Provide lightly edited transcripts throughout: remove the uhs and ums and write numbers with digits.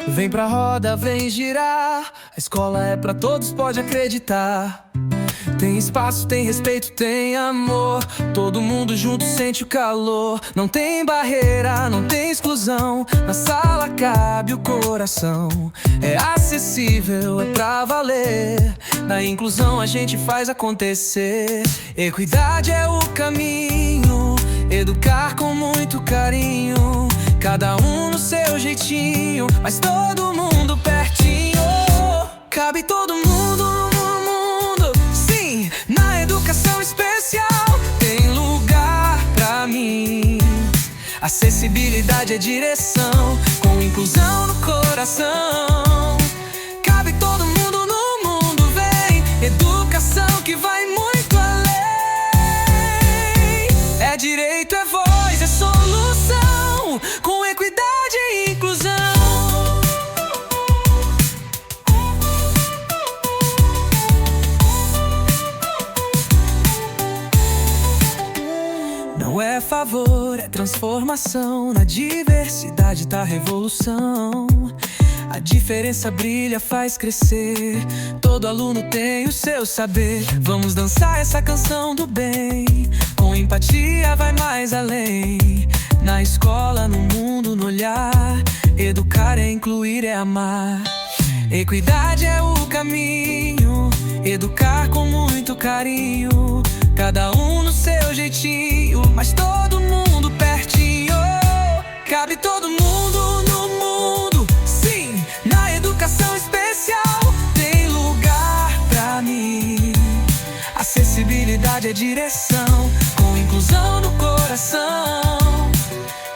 Vem pra roda, vem girar. A escola é pra todos, pode acreditar. Tem espaço, tem respeito, tem amor. Todo mundo junto sente o calor. Não tem barreira, não tem exclusão. Na sala cabe o coração. É acessível, é pra valer. Na inclusão a gente faz acontecer. Equidade é o caminho. Educar com muito carinho. Cada um no seu jeitinho, mas todo mundo pertinho. Cabe todo mundo no mundo. Sim, na educação especial tem lugar pra mim. Acessibilidade é direção, com inclusão no coração. Cabe todo mundo no mundo, vem. Educação que vai muito além. É direito, é voz, é solução, com equidade e inclusão. Não é favor, é transformação. Na diversidade tá a revolução. A diferença brilha, faz crescer. Todo aluno tem o seu saber. Vamos dançar essa canção do bem. Com empatia vai mais além. Na escola, no mundo, no olhar. Educar é incluir, é amar. Equidade é o caminho. Educar com muito carinho. Cada um no seu jeitinho, mas todo mundo pertinho. Cabe todo mundo no mundo. Sim, na educação especial tem lugar pra mim. Acessibilidade é direção, com inclusão no coração.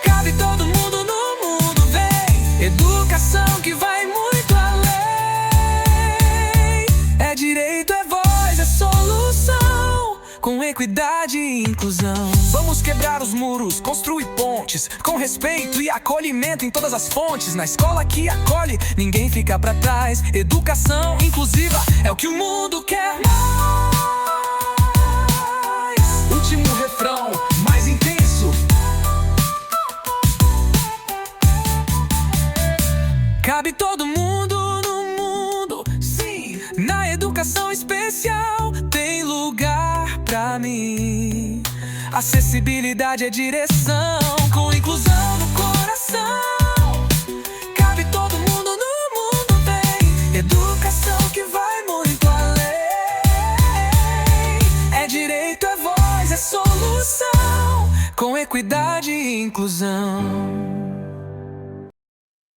Cabe todo mundo no mundo, vem. Educação que vai muito além. É direito, é voz, é solução, com equidade e inclusão. Vamos quebrar os muros, construir pontes, com respeito e acolhimento em todas as fontes. Na escola que acolhe, ninguém fica pra trás. Educação inclusiva é o que o mundo quer mais. Último refrão, mais intenso. Cabe todo mundo no mundo. Sim, na educação especial tem lugar pra mim. Acessibilidade é direção, com inclusão no coração. Cabe todo mundo no mundo, vem. Educação que vai muito além. É direito, é voz, é solução, com equidade e inclusão.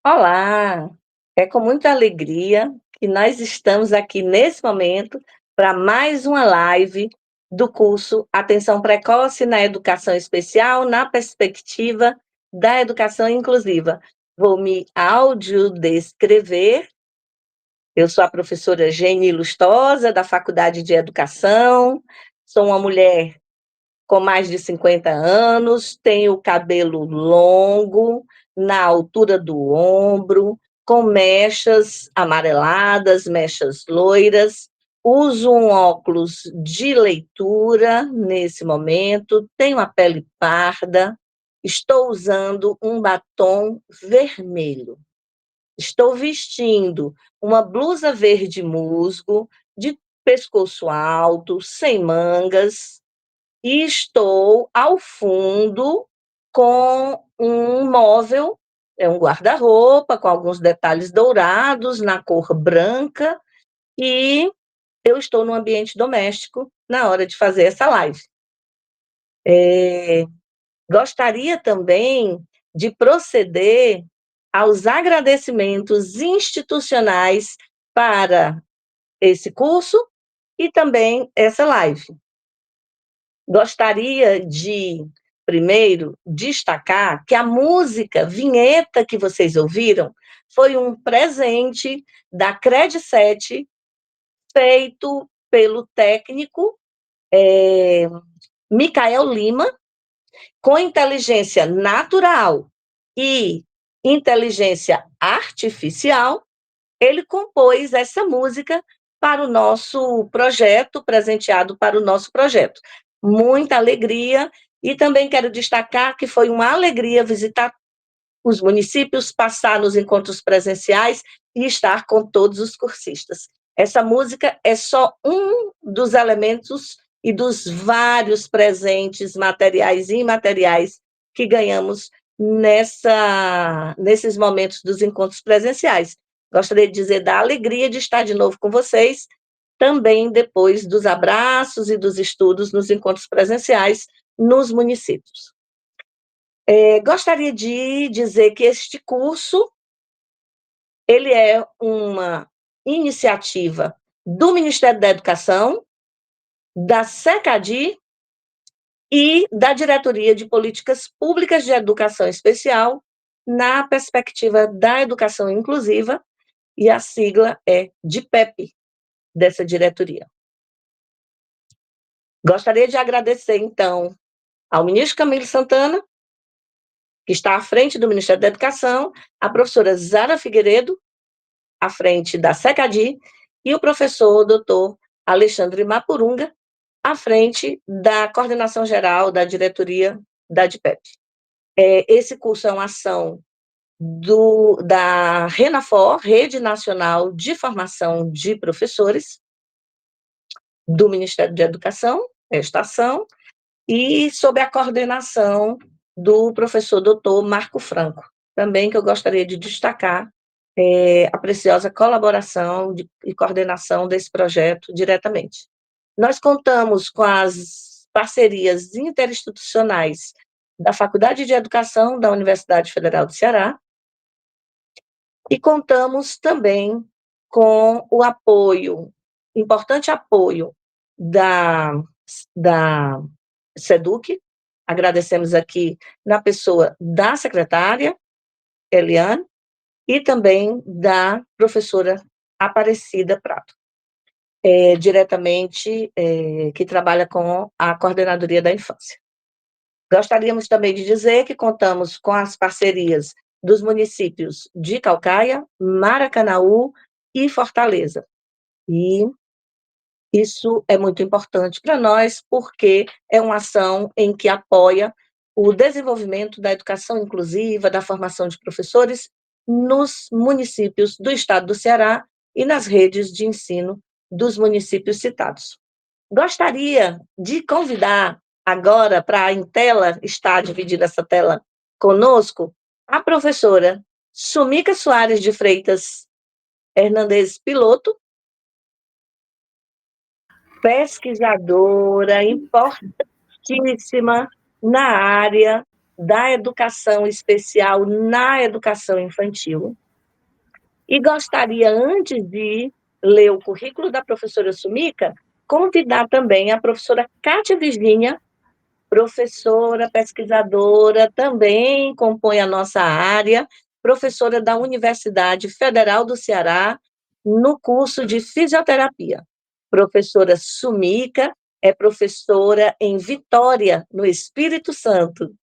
Olá! É com muita alegria que nós estamos aqui nesse momento para mais uma live do curso Atenção Precoce na Educação Especial, na perspectiva da educação inclusiva. Vou me audiodescrever. Eu sou a professora Geni Lustosa, da Faculdade de Educação. Sou uma mulher com mais de 50 anos, tenho o cabelo longo, na altura do ombro, com mechas amareladas, mechas loiras. Uso um óculos de leitura nesse momento, tenho a pele parda estou usando um batom vermelho. Estou vestindo uma blusa verde musgo, de pescoço alto, sem mangas, e estou ao fundo com um móvel, é um guarda-roupa com alguns detalhes dourados na cor branca, e eu estou no ambiente doméstico na hora de fazer essa live. Gostaria também de proceder aos agradecimentos institucionais para esse curso e também essa live. Gostaria de, primeiro, destacar que a música, vinheta que vocês ouviram, foi um presente da Credset, feito pelo técnico Micael Lima, com inteligência natural e inteligência artificial. Ele compôs essa música para o nosso projeto, presenteado para o nosso projeto. Muita alegria, e também quero destacar que foi uma alegria visitar os municípios, passar nos encontros presenciais e estar com todos os cursistas. Essa música é só um dos elementos e dos vários presentes materiais e imateriais que ganhamos nesses momentos dos encontros presenciais. Gostaria de dizer da alegria de estar de novo com vocês, também depois dos abraços e dos estudos nos encontros presenciais nos municípios. Gostaria de dizer que este curso, ele é uma iniciativa do Ministério da Educação, da SECADI e da Diretoria de Políticas Públicas de Educação Especial, na perspectiva da educação inclusiva, e a sigla é DIPEP, dessa diretoria. Gostaria de agradecer, então, ao ministro Camilo Santana, que está à frente do Ministério da Educação, a professora Zara Figueiredo, à frente da SECADI, e o professor doutor Alexandre Mapurunga, à frente da coordenação geral da diretoria da DIPEP. Esse curso é uma ação da RENAFOR, Rede Nacional de Formação de Professores, do Ministério da Educação, esta ação, e sob a coordenação do professor doutor Marco Franco, também, que eu gostaria de destacar a preciosa colaboração e coordenação desse projeto diretamente. Nós contamos com as parcerias interinstitucionais da Faculdade de Educação da Universidade Federal do Ceará, e contamos também com o apoio, importante apoio da SEDUC. Agradecemos aqui na pessoa da secretária, Eliane, e também da professora Aparecida Prato, diretamente, que trabalha com a Coordenadoria da Infância. Gostaríamos também de dizer que contamos com as parcerias dos municípios de Caucaia, Maracanaú e Fortaleza. E isso é muito importante para nós, porque é uma ação em que apoia o desenvolvimento da educação inclusiva, da formação de professores nos municípios do estado do Ceará e nas redes de ensino dos municípios citados. Gostaria de convidar agora para em tela, está dividida essa tela conosco, a professora Sumica Soares de Freitas Hernandes Piloto, pesquisadora importantíssima na área da educação especial, na educação infantil. E gostaria, antes de ler o currículo da professora Sumica, convidar também a professora Cátia Virgínia, professora, pesquisadora, também compõe a nossa área, professora da Universidade Federal do Ceará, no curso de fisioterapia. Professora Sumica é professora em Vitória, no Espírito Santo.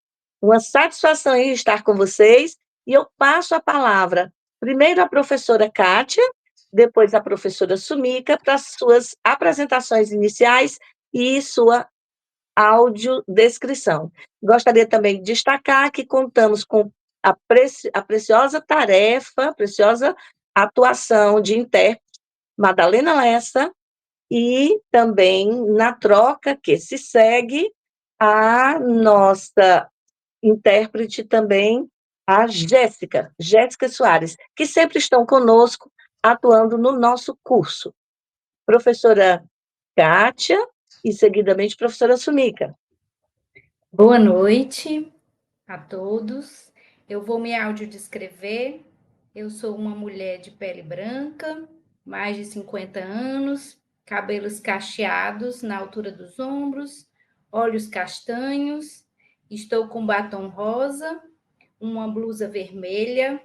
Uma satisfação em estar com vocês, e eu passo a palavra primeiro à professora Cátia, depois à professora Sumica, para suas apresentações iniciais e sua audiodescrição. Gostaria também de destacar que contamos com a preciosa tarefa, a preciosa atuação de intérprete Madalena Lessa, e também na troca que se segue a nossa intérprete também, a Jéssica Soares, que sempre estão conosco, atuando no nosso curso. Professora Kátia e, seguidamente, professora Sumica. Boa noite a todos. Eu vou me audiodescrever. Eu sou uma mulher de pele branca, mais de 50 anos, cabelos cacheados na altura dos ombros, olhos castanhos, estou com batom rosa, uma blusa vermelha,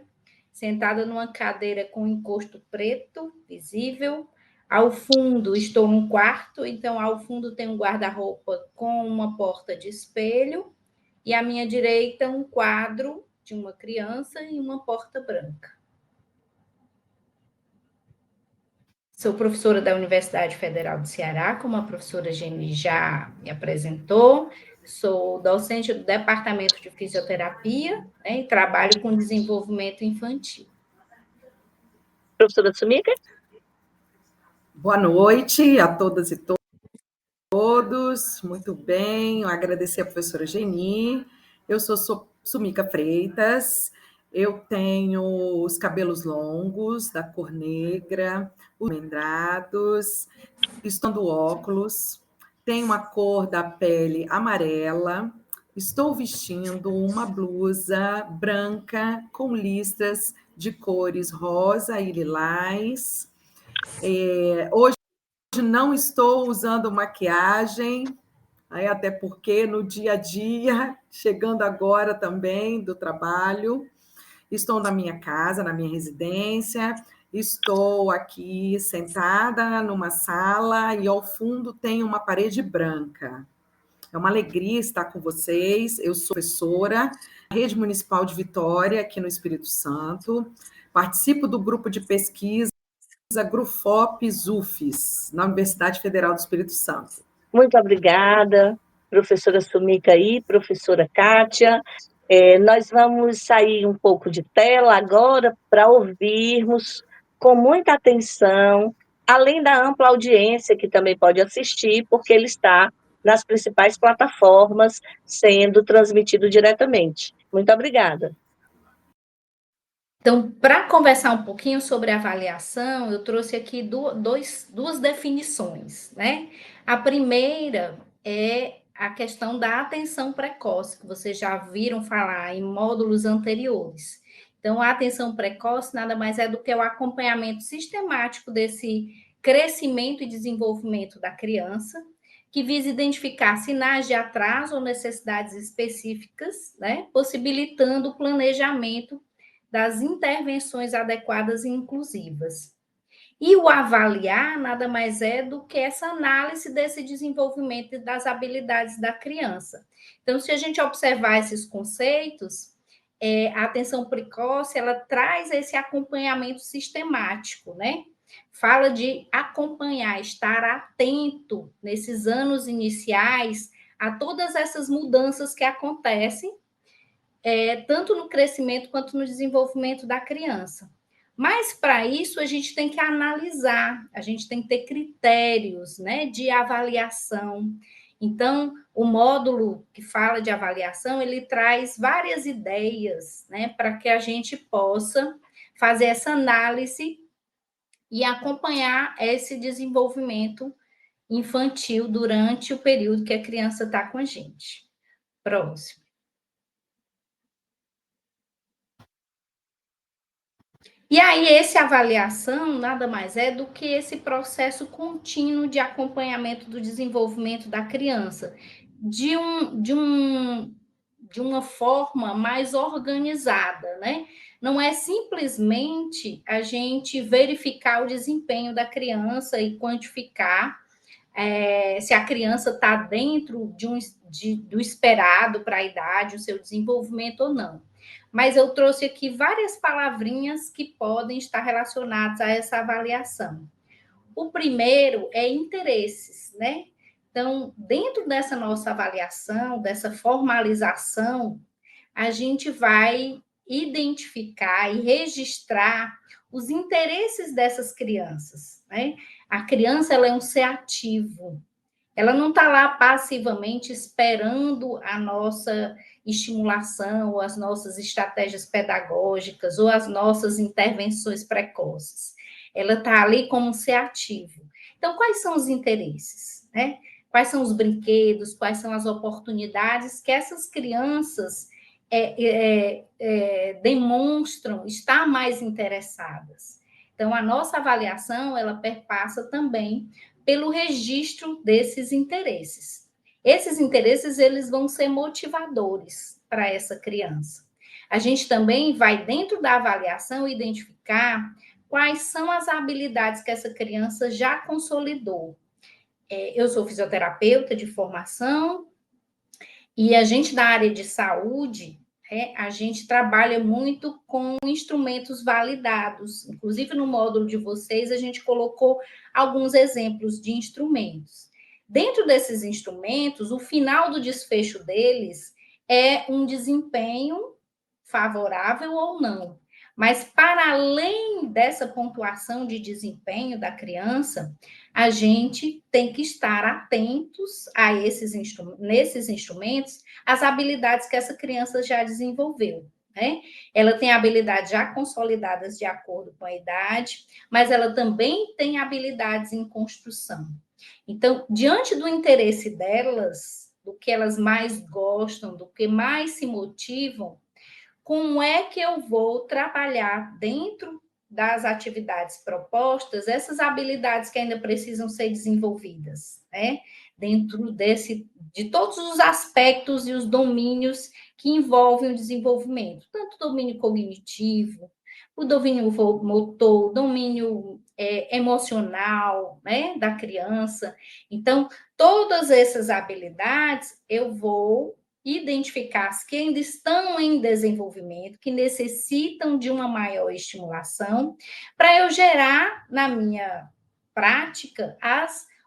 sentada numa cadeira com encosto preto, visível. Ao fundo estou num quarto, então ao fundo tem um guarda-roupa com uma porta de espelho, e à minha direita um quadro de uma criança e uma porta branca. Sou professora da Universidade Federal do Ceará, como a professora Geni já me apresentou. Sou docente do Departamento de Fisioterapia, né, e trabalho com desenvolvimento infantil. Professora Sumica? Boa noite a todas e todos. Muito bem, eu agradecer a professora Geni. Eu sou Sumica Freitas. Eu tenho os cabelos longos, da cor negra, os medrados, estou do óculos, tenho a cor da pele amarela, estou vestindo uma blusa branca com listras de cores rosa e lilás. Hoje não estou usando maquiagem, até porque no dia a dia, chegando agora também do trabalho, estou na minha casa, na minha residência, estou aqui sentada numa sala e ao fundo tem uma parede branca. É uma alegria estar com vocês. Eu sou professora da Rede Municipal de Vitória, aqui no Espírito Santo. Participo do grupo de pesquisa GRUFOP-ZUFES, na Universidade Federal do Espírito Santo. Muito obrigada, professora Sumica e professora Kátia. Nós vamos sair um pouco de tela agora para ouvirmos com muita atenção, além da ampla audiência que também pode assistir, porque ele está nas principais plataformas sendo transmitido diretamente. Muito obrigada. Então, para conversar um pouquinho sobre avaliação, eu trouxe aqui duas definições, né? A primeira é a questão da atenção precoce, que vocês já viram falar em módulos anteriores. Então, a atenção precoce nada mais é do que o acompanhamento sistemático desse crescimento e desenvolvimento da criança, que visa identificar sinais de atraso ou necessidades específicas, né? Possibilitando o planejamento das intervenções adequadas e inclusivas. E o avaliar nada mais é do que essa análise desse desenvolvimento e das habilidades da criança. Então, se a gente observar esses conceitos, a atenção precoce, ela traz esse acompanhamento sistemático, né? Fala de acompanhar, estar atento nesses anos iniciais a todas essas mudanças que acontecem, tanto no crescimento quanto no desenvolvimento da criança. Mas, para isso, a gente tem que analisar, a gente tem que ter critérios, né, de avaliação. Então, o módulo que fala de avaliação, ele traz várias ideias, né, para que a gente possa fazer essa análise e acompanhar esse desenvolvimento infantil durante o período que a criança está com a gente. Próximo. E aí, essa avaliação nada mais é do que esse processo contínuo de acompanhamento do desenvolvimento da criança, de uma forma mais organizada, né? Não é simplesmente a gente verificar o desempenho da criança e quantificar se a criança está dentro do esperado para a idade, o seu desenvolvimento ou não. Mas eu trouxe aqui várias palavrinhas que podem estar relacionadas a essa avaliação. O primeiro é interesses, né? Então, dentro dessa nossa avaliação, dessa formalização, a gente vai identificar e registrar os interesses dessas crianças, né? A criança, ela é um ser ativo. Ela não está lá passivamente esperando a nossa estimulação, ou as nossas estratégias pedagógicas, ou as nossas intervenções precoces. Ela está ali como um ser ativo. Então, quais são os interesses, né? Quais são os brinquedos, quais são as oportunidades que essas crianças demonstram estar mais interessadas. Então, a nossa avaliação, ela perpassa também pelo registro desses interesses. Esses interesses, eles vão ser motivadores para essa criança. A gente também vai, dentro da avaliação, identificar quais são as habilidades que essa criança já consolidou. Eu sou fisioterapeuta de formação, e a gente da área de saúde, a gente trabalha muito com instrumentos validados. Inclusive, no módulo de vocês, a gente colocou alguns exemplos de instrumentos. Dentro desses instrumentos, o final do desfecho deles é um desempenho favorável ou não. Mas, para além dessa pontuação de desempenho da criança, a gente tem que estar atentos a nesses instrumentos, as habilidades que essa criança já desenvolveu, né? Ela tem habilidades já consolidadas de acordo com a idade, mas ela também tem habilidades em construção. Então, diante do interesse delas, do que elas mais gostam, do que mais se motivam, como é que eu vou trabalhar dentro das atividades propostas essas habilidades que ainda precisam ser desenvolvidas, né? Dentro de todos os aspectos e os domínios que envolvem o desenvolvimento, tanto o domínio cognitivo, o domínio motor, o domínio emocional, né, da criança. Então, todas essas habilidades eu vou identificar as que ainda estão em desenvolvimento, que necessitam de uma maior estimulação, para eu gerar, na minha prática,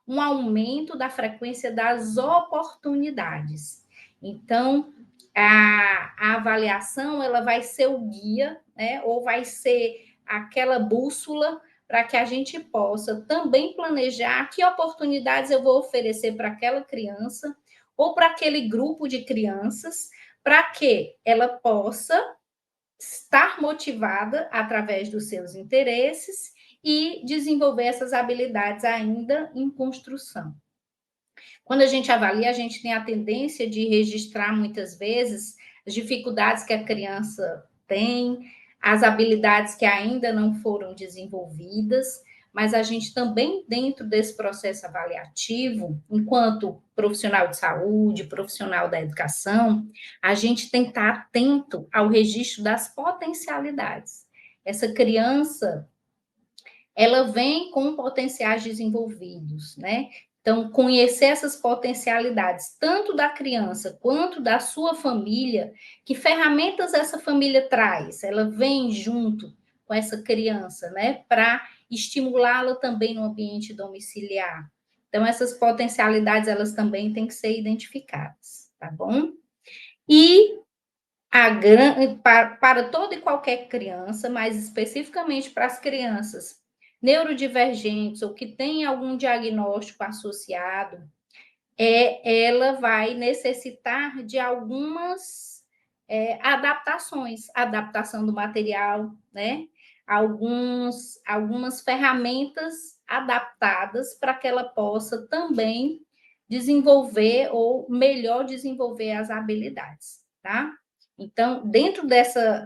um aumento da frequência das oportunidades. Então, a avaliação, ela vai ser o guia, né, ou vai ser aquela bússola para que a gente possa também planejar que oportunidades eu vou oferecer para aquela criança, ou para aquele grupo de crianças, para que ela possa estar motivada através dos seus interesses e desenvolver essas habilidades ainda em construção. Quando a gente avalia, a gente tem a tendência de registrar muitas vezes as dificuldades que a criança tem, as habilidades que ainda não foram desenvolvidas, mas a gente também, dentro desse processo avaliativo, enquanto profissional de saúde, profissional da educação, a gente tem que estar atento ao registro das potencialidades. Essa criança, ela vem com potenciais desenvolvidos, né? Então, conhecer essas potencialidades, tanto da criança quanto da sua família, que ferramentas essa família traz, ela vem junto com essa criança, né, para estimulá-la também no ambiente domiciliar. Então, essas potencialidades, elas também têm que ser identificadas, tá bom? E para toda e qualquer criança, mais especificamente para as crianças neurodivergentes ou que têm algum diagnóstico associado, ela vai necessitar de algumas adaptações, adaptação do material, né? Algumas ferramentas adaptadas para que ela possa também desenvolver ou melhor desenvolver as habilidades, tá? Então, dentro dessa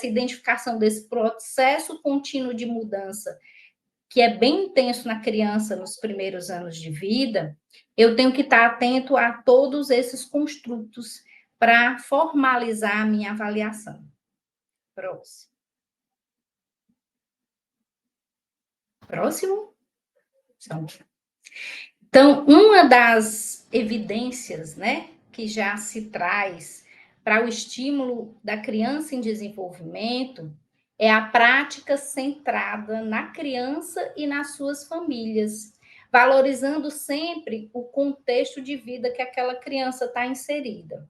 identificação desse processo contínuo de mudança, que é bem intenso na criança nos primeiros anos de vida, eu tenho que estar atento a todos esses construtos para formalizar a minha avaliação. Próximo. Próximo? Então, uma das evidências, né, que já se traz para o estímulo da criança em desenvolvimento é a prática centrada na criança e nas suas famílias. valorizando sempre o contexto de vida que aquela criança está inserida.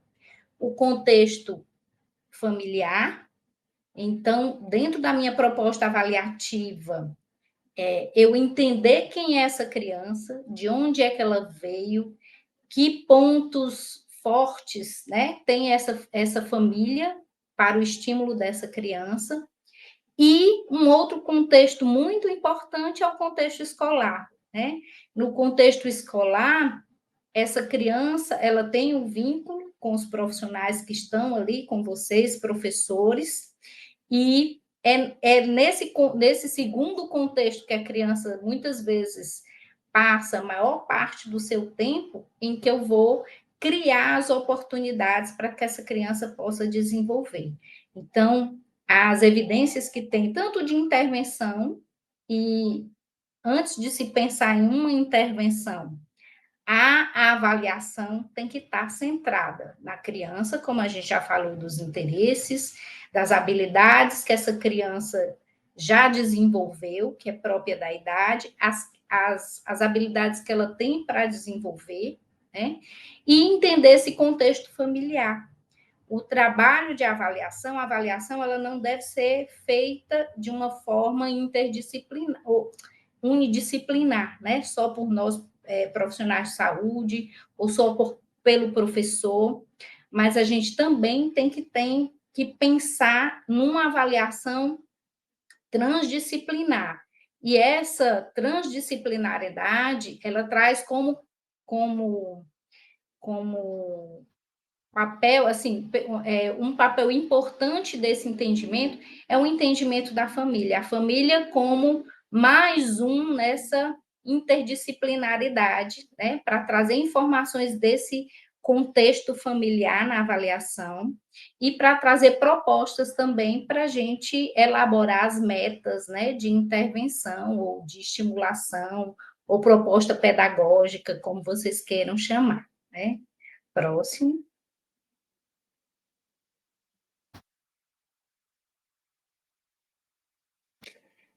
O contexto familiar. Então, dentro da minha proposta avaliativa, eu entender quem é essa criança, de onde é que ela veio, que pontos fortes, né, tem essa família para o estímulo dessa criança. E um outro contexto muito importante é o contexto escolar, né? No contexto escolar, essa criança, ela tem um vínculo com os profissionais que estão ali com vocês, professores, e é nesse segundo contexto que a criança, muitas vezes, passa a maior parte do seu tempo, em que eu vou criar as oportunidades para que essa criança possa desenvolver. Então, as evidências que tem, tanto de intervenção, e antes de se pensar em uma intervenção, a avaliação tem que estar centrada na criança, como a gente já falou, dos interesses, das habilidades que essa criança já desenvolveu, que é própria da idade, as habilidades que ela tem para desenvolver, né? E entender esse contexto familiar. O trabalho de avaliação, a avaliação, ela não deve ser feita de uma forma interdisciplinar, ou unidisciplinar, né? Só por nós, profissionais de saúde, ou só pelo professor, mas a gente também tem que pensar numa avaliação transdisciplinar. E essa transdisciplinariedade, ela traz como papel, assim, um papel importante desse entendimento é o entendimento da família. A família como mais um nessa interdisciplinaridade, né, para trazer informações desse contexto familiar na avaliação e para trazer propostas também para a gente elaborar as metas, né, de intervenção ou de estimulação ou proposta pedagógica, como vocês queiram chamar, né? Próximo.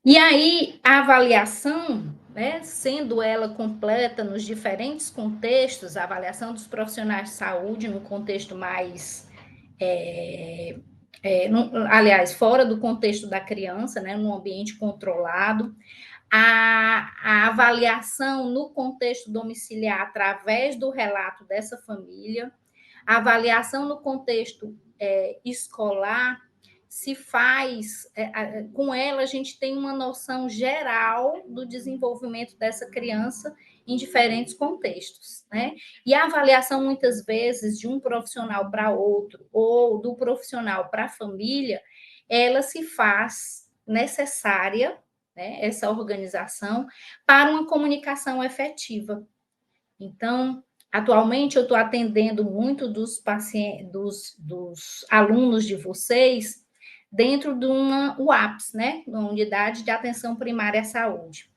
E aí, a avaliação, né, sendo ela completa nos diferentes contextos, a avaliação dos profissionais de saúde no contexto mais, aliás, fora do contexto da criança, né, num ambiente controlado, a avaliação no contexto domiciliar através do relato dessa família, a avaliação no contexto escolar, se faz, com ela a gente tem uma noção geral do desenvolvimento dessa criança em diferentes contextos, né? E a avaliação, muitas vezes, de um profissional para outro, ou do profissional para a família, ela se faz necessária, né, essa organização, para uma comunicação efetiva. Então, atualmente eu estou atendendo muito dos pacientes, dos alunos de vocês, dentro de uma UAPS, né? Uma unidade de atenção primária à saúde.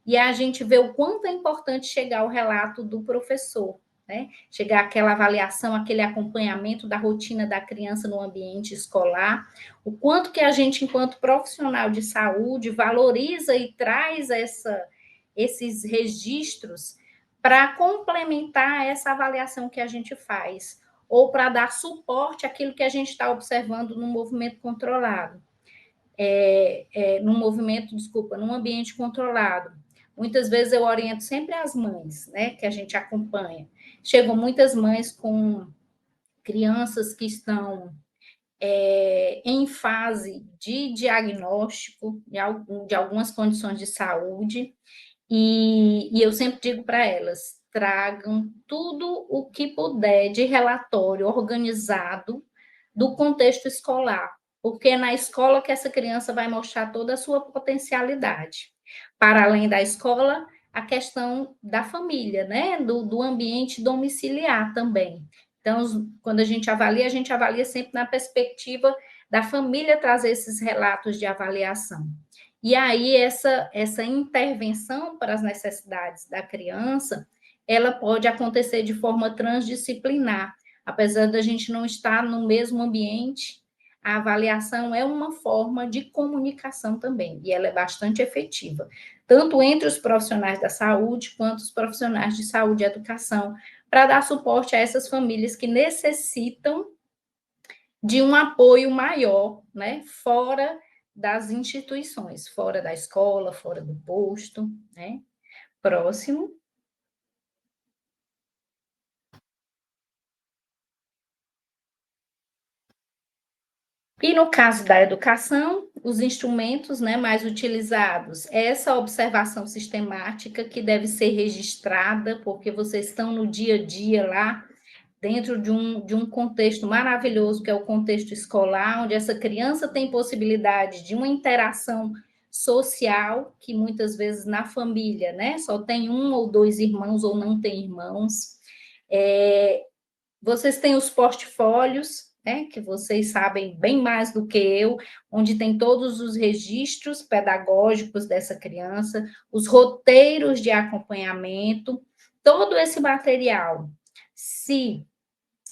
E a gente vê o quanto é importante chegar ao relato do professor, né? Chegar àquela avaliação, aquele acompanhamento da rotina da criança no ambiente escolar, o quanto que a gente, enquanto profissional de saúde, valoriza e traz esses registros para complementar essa avaliação que a gente faz, ou para dar suporte àquilo que a gente está observando no movimento controlado. Num ambiente controlado. Muitas vezes eu oriento sempre as mães, né, que a gente acompanha. Chegam muitas mães com crianças que estão em fase de diagnóstico de algumas condições de saúde, e eu sempre digo para elas, tragam tudo o que puder de relatório organizado do contexto escolar, porque é na escola que essa criança vai mostrar toda a sua potencialidade. Para além da escola, a questão da família, né? Do ambiente domiciliar também. Então, quando a gente avalia sempre na perspectiva da família trazer esses relatos de avaliação. E aí, essa intervenção para as necessidades da criança, ela pode acontecer de forma transdisciplinar, apesar da gente não estar no mesmo ambiente, a avaliação é uma forma de comunicação também, e ela é bastante efetiva, tanto entre os profissionais da saúde quanto os profissionais de saúde e educação, para dar suporte a essas famílias que necessitam de um apoio maior, né, fora das instituições, fora da escola, fora do posto, né? Próximo. E no caso da educação, os instrumentos, né, mais utilizados, essa observação sistemática que deve ser registrada, porque vocês estão no dia a dia lá, dentro de um contexto maravilhoso, que é o contexto escolar, onde essa criança tem possibilidade de uma interação social, que muitas vezes na família, né, só tem um ou dois irmãos ou não tem irmãos. Vocês têm os portfólios, né, que vocês sabem bem mais do que eu, onde tem todos os registros pedagógicos dessa criança, os roteiros de acompanhamento, todo esse material, se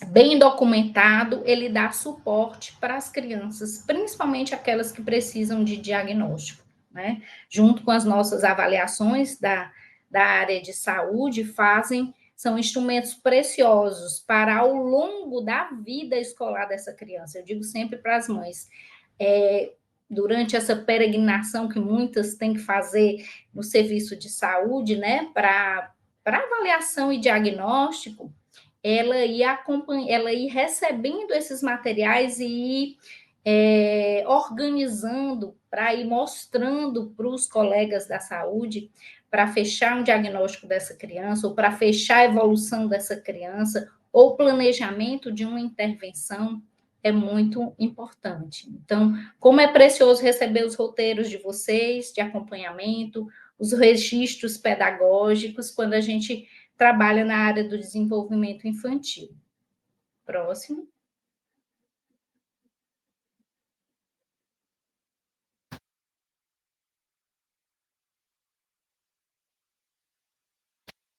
bem documentado, ele dá suporte para as crianças, principalmente aquelas que precisam de diagnóstico, né? Junto com as nossas avaliações da área de saúde, são instrumentos preciosos para, ao longo da vida escolar dessa criança. Eu digo sempre para as mães, durante essa peregrinação que muitas têm que fazer no serviço de saúde, né, para avaliação e diagnóstico, ela ir recebendo esses materiais e ir organizando para ir mostrando para os colegas da saúde, para fechar um diagnóstico dessa criança, ou para fechar a evolução dessa criança, ou planejamento de uma intervenção, é muito importante. Então, como é precioso receber os roteiros de vocês, de acompanhamento, os registros pedagógicos, quando a gente trabalha na área do desenvolvimento infantil. Próximo.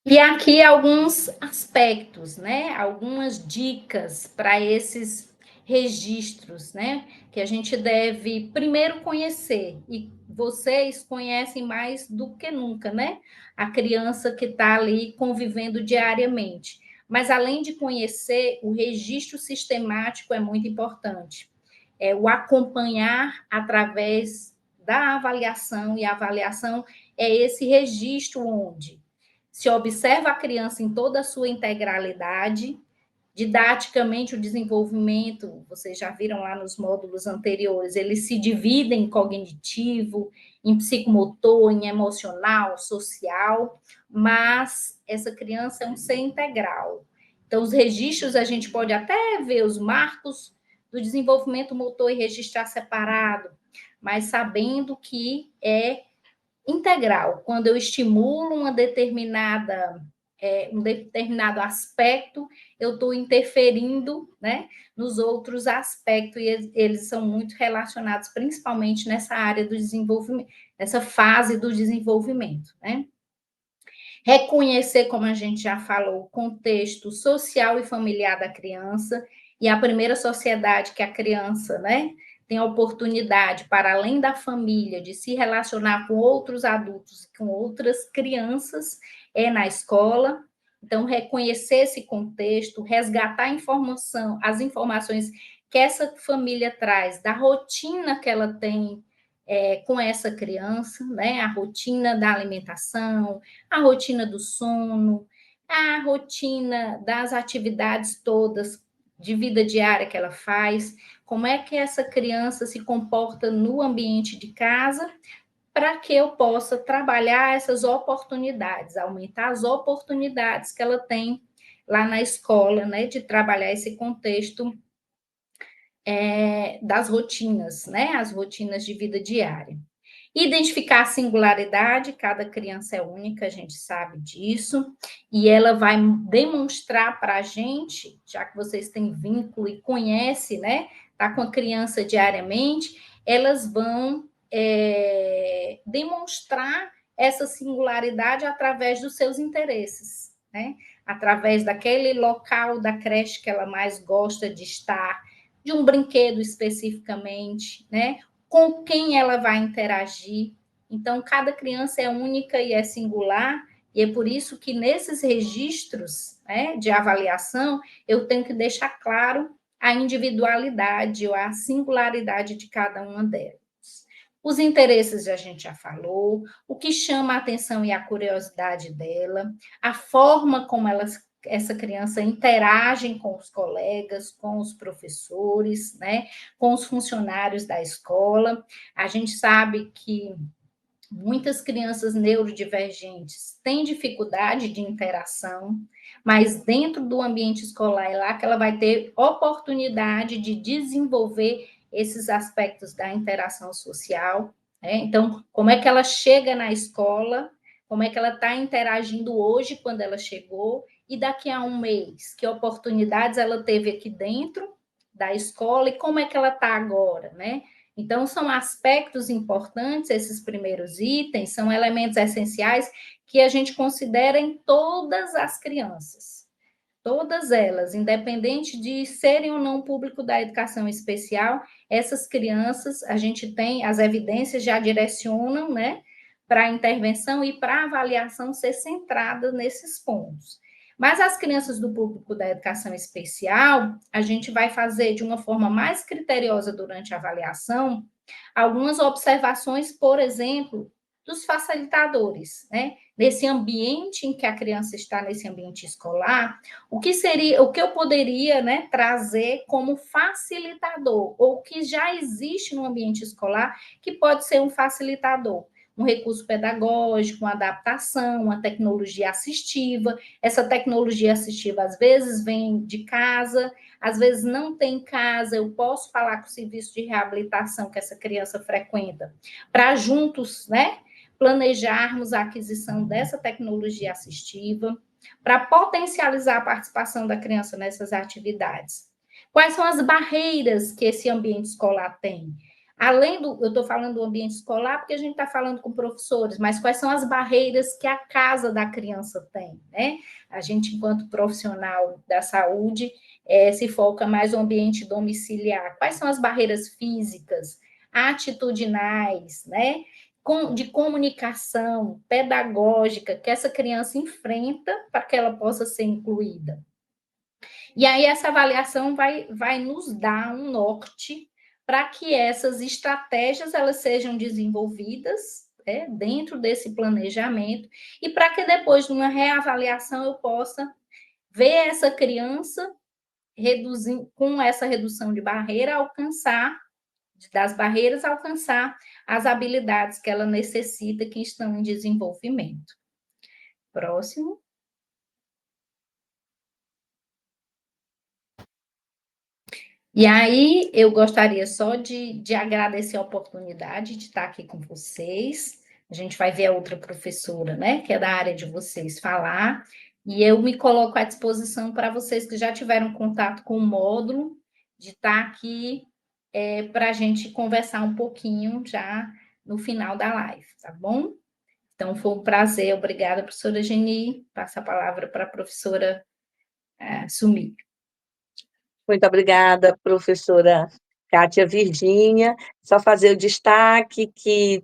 E aqui alguns aspectos, né? Algumas dicas para esses registros, né? Que a gente deve primeiro conhecer, e vocês conhecem mais do que nunca, né? A criança que está ali convivendo diariamente. Mas além de conhecer, o registro sistemático é muito importante. O acompanhar através da avaliação, e a avaliação é esse registro onde se observa a criança em toda a sua integralidade, didaticamente o desenvolvimento, vocês já viram lá nos módulos anteriores, eles se dividem em cognitivo, em psicomotor, em emocional, social, mas essa criança é um ser integral. Então, os registros, a gente pode até ver os marcos do desenvolvimento motor e registrar separado, mas sabendo que é integral, quando eu estimulo um determinado aspecto, eu estou interferindo, né, nos outros aspectos, e eles são muito relacionados, principalmente nessa área do desenvolvimento, nessa fase do desenvolvimento, né? Reconhecer, como a gente já falou, o contexto social e familiar da criança, e a primeira sociedade que a criança, né, tem a oportunidade, para além da família, de se relacionar com outros adultos e com outras crianças, é na escola. Então, reconhecer esse contexto, resgatar as informações que essa família traz, da rotina que ela tem com essa criança, né? A rotina da alimentação, a rotina do sono, a rotina das atividades todas de vida diária que ela faz, como é que essa criança se comporta no ambiente de casa, para que eu possa trabalhar essas oportunidades, aumentar as oportunidades que ela tem lá na escola, né, de trabalhar esse contexto das rotinas, né, as rotinas de vida diária. Identificar a singularidade, cada criança é única, a gente sabe disso, e ela vai demonstrar para a gente, já que vocês têm vínculo e conhecem, né, tá com a criança diariamente, elas vão demonstrar essa singularidade através dos seus interesses, né, através daquele local da creche que ela mais gosta de estar, de um brinquedo especificamente, né? Com quem ela vai interagir. Então, cada criança é única e é singular, e é por isso que nesses registros, né, de avaliação, eu tenho que deixar claro a individualidade ou a singularidade de cada uma delas. Os interesses a gente já falou, o que chama a atenção e a curiosidade dela, a forma como essa criança interage com os colegas, com os professores, né, com os funcionários da escola. A gente sabe que muitas crianças neurodivergentes têm dificuldade de interação, mas dentro do ambiente escolar é lá que ela vai ter oportunidade de desenvolver esses aspectos da interação social, né? Então, como é que ela chega na escola, como é que ela está interagindo hoje quando ela chegou, e daqui a um mês, que oportunidades ela teve aqui dentro da escola e como é que ela está agora, né? Então, são aspectos importantes, esses primeiros itens, são elementos essenciais que a gente considera em todas as crianças. Todas elas, independente de serem ou não público da educação especial, essas crianças, a gente tem, as evidências já direcionam, né, para a intervenção e para a avaliação ser centrada nesses pontos. Mas as crianças do público da educação especial, a gente vai fazer de uma forma mais criteriosa durante a avaliação algumas observações, por exemplo, dos facilitadores, né? Nesse ambiente em que a criança está, nesse ambiente escolar, o que eu poderia, né, trazer como facilitador, ou que já existe no ambiente escolar, que pode ser um facilitador. Um recurso pedagógico, uma adaptação, uma tecnologia assistiva. Essa tecnologia assistiva, às vezes, vem de casa, às vezes não tem em casa, eu posso falar com o serviço de reabilitação que essa criança frequenta, para juntos, né, planejarmos a aquisição dessa tecnologia assistiva, para potencializar a participação da criança nessas atividades. Quais são as barreiras que esse ambiente escolar tem? Além do, eu estou falando do ambiente escolar, porque a gente está falando com professores, mas quais são as barreiras que a casa da criança tem, né? A gente, enquanto profissional da saúde, se foca mais no ambiente domiciliar. Quais são as barreiras físicas, atitudinais, né? De comunicação, pedagógica, que essa criança enfrenta para que ela possa ser incluída. E aí essa avaliação vai nos dar um norte para que essas estratégias elas sejam desenvolvidas, né, dentro desse planejamento, e para que depois de uma reavaliação eu possa ver essa criança com essa redução de barreira, das barreiras, alcançar as habilidades que ela necessita, que estão em desenvolvimento. Próximo. E aí, eu gostaria só de agradecer a oportunidade de estar aqui com vocês. A gente vai ver a outra professora, né, que é da área de vocês, falar. E eu me coloco à disposição para vocês que já tiveram contato com o módulo, de estar aqui para a gente conversar um pouquinho já no final da live, tá bom? Então, foi um prazer. Obrigada, professora Geni. Passa a palavra para a professora Sumi. Muito obrigada, professora Kátia Virgínia. Só fazer o destaque que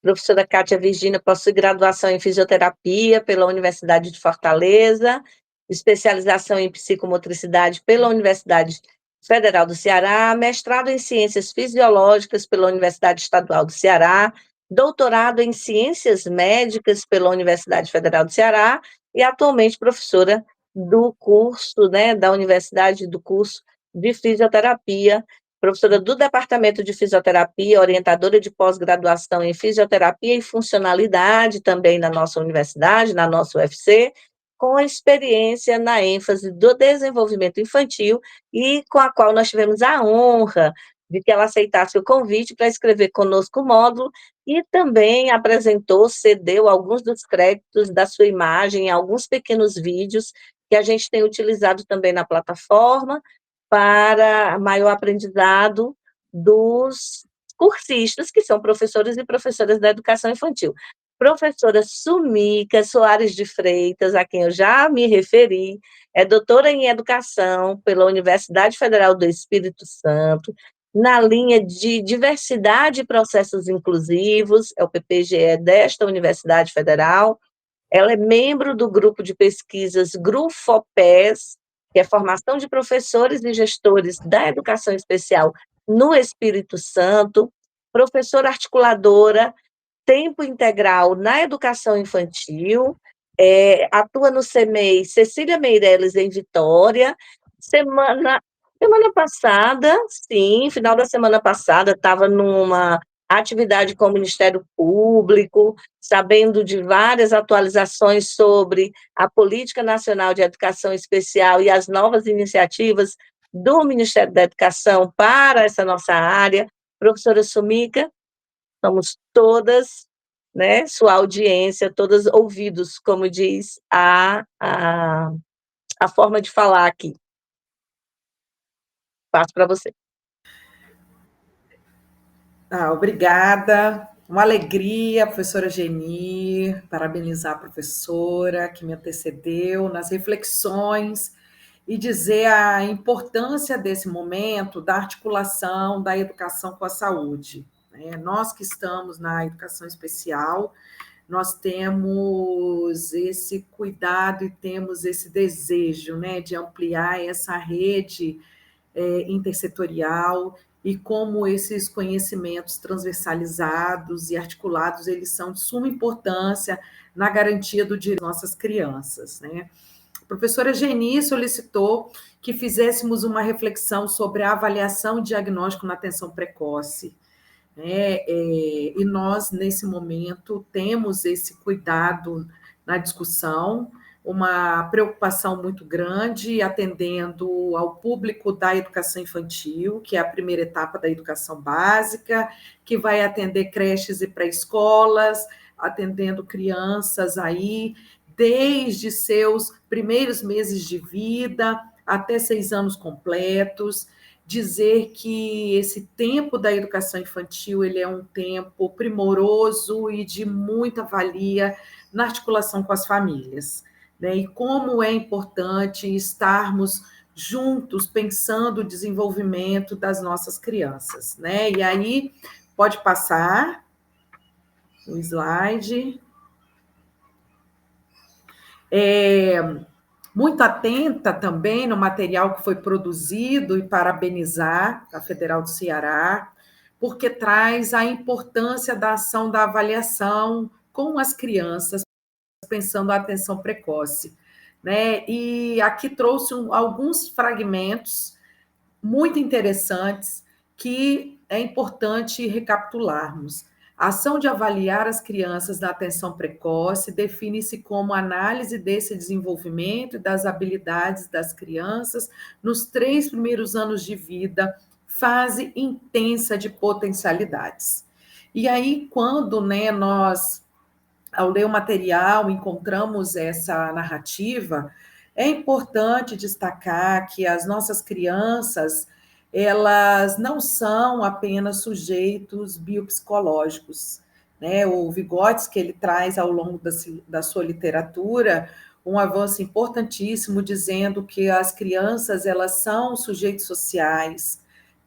a professora Kátia Virgínia possui graduação em fisioterapia pela Universidade de Fortaleza, especialização em psicomotricidade pela Universidade Federal do Ceará, mestrado em ciências fisiológicas pela Universidade Estadual do Ceará, doutorado em ciências médicas pela Universidade Federal do Ceará e atualmente professora do curso, né, da Universidade do curso de fisioterapia, professora do Departamento de Fisioterapia, orientadora de pós-graduação em Fisioterapia e Funcionalidade também na nossa universidade, na nossa UFC, com experiência na ênfase do desenvolvimento infantil e com a qual nós tivemos a honra de que ela aceitasse o convite para escrever conosco o módulo e também apresentou, cedeu alguns dos créditos da sua imagem em alguns pequenos vídeos que a gente tem utilizado também na plataforma para maior aprendizado dos cursistas, que são professores e professoras da educação infantil. Professora Sumica Soares de Freitas, a quem eu já me referi, é doutora em Educação pela Universidade Federal do Espírito Santo, na linha de Diversidade e Processos Inclusivos, é o PPGE desta Universidade Federal. Ela é membro do grupo de pesquisas GRUFOPES, que é Formação de Professores e Gestores da Educação Especial no Espírito Santo, professora articuladora tempo integral na educação infantil, atua no CEMEI Cecília Meireles, em Vitória. Semana passada, sim, final da semana passada, estava numa atividade com o Ministério Público, sabendo de várias atualizações sobre a Política Nacional de Educação Especial e as novas iniciativas do Ministério da Educação para essa nossa área. Professora Sumica, somos todas, né, sua audiência, todas ouvidos, como diz a forma de falar aqui. Passo para você. Obrigada. Uma alegria, professora Geni, parabenizar a professora que me antecedeu nas reflexões e dizer a importância desse momento da articulação da educação com a saúde. Nós que estamos na educação especial, nós temos esse cuidado e temos esse desejo, né, de ampliar essa rede intersetorial e como esses conhecimentos transversalizados e articulados, eles são de suma importância na garantia do direito das nossas crianças, né? A professora Geni solicitou que fizéssemos uma reflexão sobre a avaliação e diagnóstico na atenção precoce, né? E nós, nesse momento, temos esse cuidado na discussão, uma preocupação muito grande, atendendo ao público da educação infantil, que é a primeira etapa da educação básica, que vai atender creches e pré-escolas, atendendo crianças aí, desde seus primeiros meses de vida até 6 anos completos. Dizer que esse tempo da educação infantil ele é um tempo primoroso e de muita valia na articulação com as famílias, né? E como é importante estarmos juntos pensando o desenvolvimento das nossas crianças, né? E aí, pode passar o slide. Muito atenta também no material que foi produzido e parabenizar a Federal do Ceará, porque traz a importância da ação da avaliação com as crianças, pensando a atenção precoce, né? E aqui trouxe alguns fragmentos muito interessantes que é importante recapitularmos. A ação de avaliar as crianças na atenção precoce define-se como análise desse desenvolvimento e das habilidades das crianças nos 3 primeiros anos de vida, fase intensa de potencialidades. E aí, quando, né, nós, ao ler o material, encontramos essa narrativa, é importante destacar que as nossas crianças, elas não são apenas sujeitos biopsicológicos, né? O Vygotsky, ele traz ao longo da sua literatura um avanço importantíssimo, dizendo que as crianças, elas são sujeitos sociais,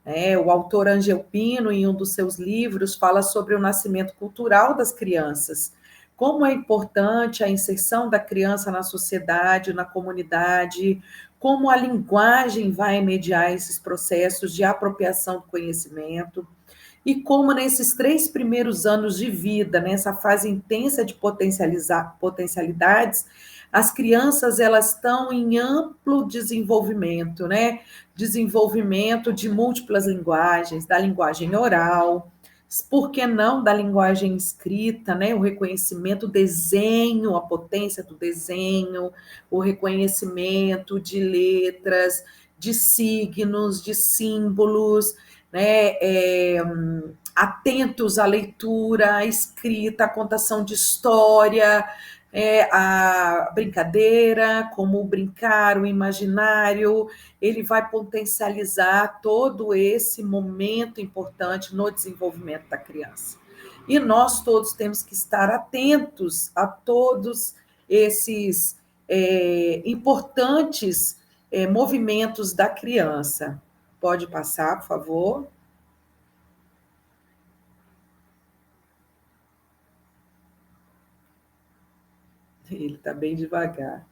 né? O autor Angel Pino, em um dos seus livros, fala sobre o nascimento cultural das crianças, como é importante a inserção da criança na sociedade, na comunidade, como a linguagem vai mediar esses processos de apropriação do conhecimento, e como nesses 3 primeiros anos de vida, nessa fase intensa de potencialidades, as crianças elas estão em amplo desenvolvimento, né? Desenvolvimento de múltiplas linguagens, da linguagem oral, por que não da linguagem escrita, né? O reconhecimento, o desenho, a potência do desenho, o reconhecimento de letras, de signos, de símbolos, né? Atentos à leitura, à escrita, à contação de história, a brincadeira, como brincar, o imaginário, ele vai potencializar todo esse momento importante no desenvolvimento da criança. E nós todos temos que estar atentos a todos esses importantes movimentos da criança. Pode passar, por favor. Ele está bem devagar.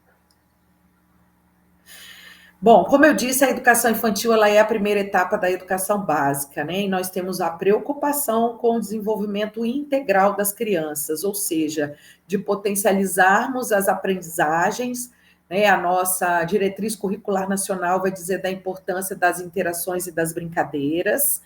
Bom, como eu disse, a educação infantil ela é a primeira etapa da educação básica, né? E nós temos a preocupação com o desenvolvimento integral das crianças, ou seja, de potencializarmos as aprendizagens, né? A nossa diretriz curricular nacional vai dizer da importância das interações e das brincadeiras,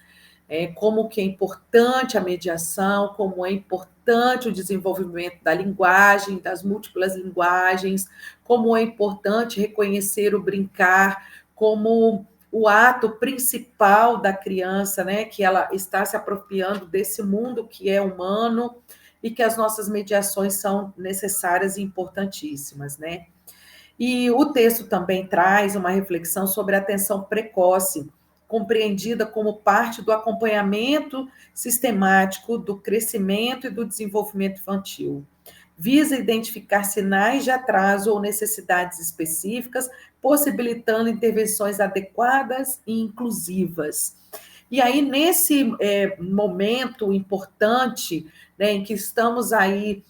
como que é importante a mediação, como é importante o desenvolvimento da linguagem, das múltiplas linguagens, como é importante reconhecer o brincar como o ato principal da criança, né, que ela está se apropriando desse mundo que é humano e que as nossas mediações são necessárias e importantíssimas, né? E o texto também traz uma reflexão sobre a atenção precoce, compreendida como parte do acompanhamento sistemático do crescimento e do desenvolvimento infantil. Visa identificar sinais de atraso ou necessidades específicas, possibilitando intervenções adequadas e inclusivas. E aí, nesse momento importante, né, em que estamos aí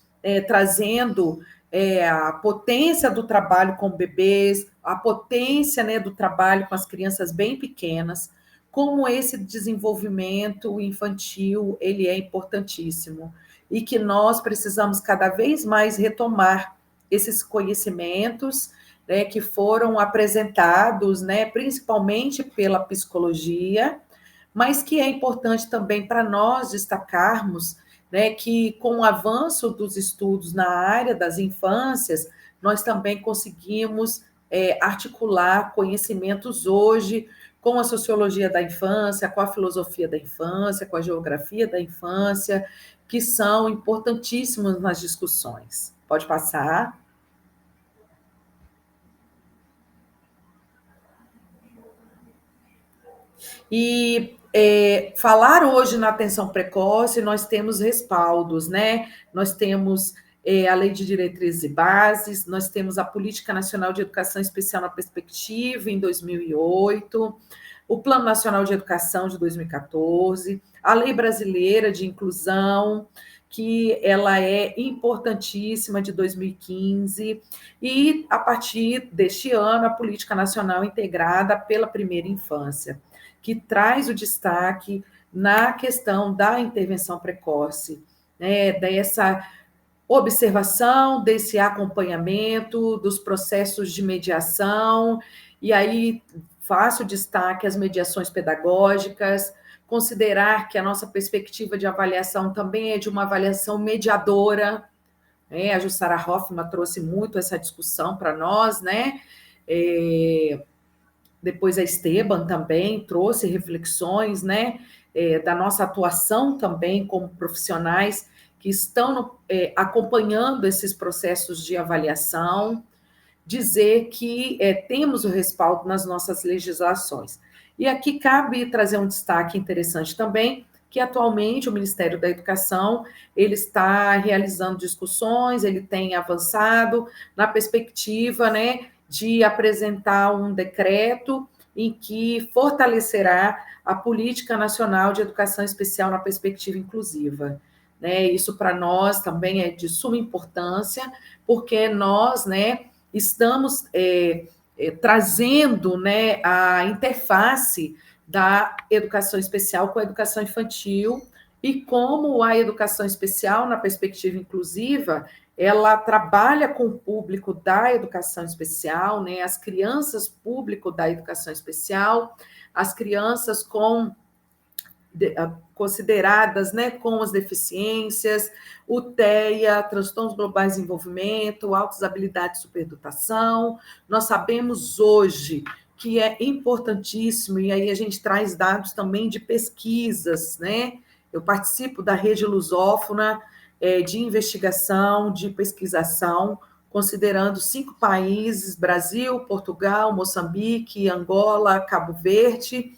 trazendo a potência do trabalho com bebês, a potência, né, do trabalho com as crianças bem pequenas, como esse desenvolvimento infantil ele é importantíssimo e que nós precisamos cada vez mais retomar esses conhecimentos, né, que foram apresentados, né, principalmente pela psicologia, mas que é importante também para nós destacarmos, né, que com o avanço dos estudos na área das infâncias, nós também conseguimos articular conhecimentos hoje com a sociologia da infância, com a filosofia da infância, com a geografia da infância, que são importantíssimos nas discussões. Pode passar. E falar hoje na atenção precoce, nós temos respaldos, né? Nós temos a Lei de Diretrizes e Bases, nós temos a Política Nacional de Educação Especial na Perspectiva, em 2008, o Plano Nacional de Educação, de 2014, a Lei Brasileira de Inclusão, que ela é importantíssima, de 2015, e, a partir deste ano, a Política Nacional Integrada pela Primeira Infância, que traz o destaque na questão da intervenção precoce, né, dessa observação, desse acompanhamento, dos processos de mediação, e aí faço destaque às mediações pedagógicas, considerar que a nossa perspectiva de avaliação também é de uma avaliação mediadora, né? A Jussara Hoffmann trouxe muito essa discussão para nós, né? Depois a Esteban também trouxe reflexões, né, da nossa atuação também como profissionais que estão acompanhando esses processos de avaliação, dizer que temos o respaldo nas nossas legislações. E aqui cabe trazer um destaque interessante também, que atualmente o Ministério da Educação ele está realizando discussões, ele tem avançado na perspectiva, né, de apresentar um decreto em que fortalecerá a Política Nacional de Educação Especial na Perspectiva Inclusiva. Né? Isso para nós também é de suma importância, porque nós, né, estamos trazendo, né, a interface da educação especial com a educação infantil e como a educação especial na perspectiva inclusiva ela trabalha com o público da educação especial, né, as crianças público da educação especial, as crianças consideradas, né, com as deficiências, o TEA, transtornos globais de desenvolvimento, altas habilidades de superdotação. Nós sabemos hoje que é importantíssimo, e aí a gente traz dados também de pesquisas, né? Eu participo da Rede Lusófona, de investigação, de pesquisação, considerando 5 países: Brasil, Portugal, Moçambique, Angola, Cabo Verde.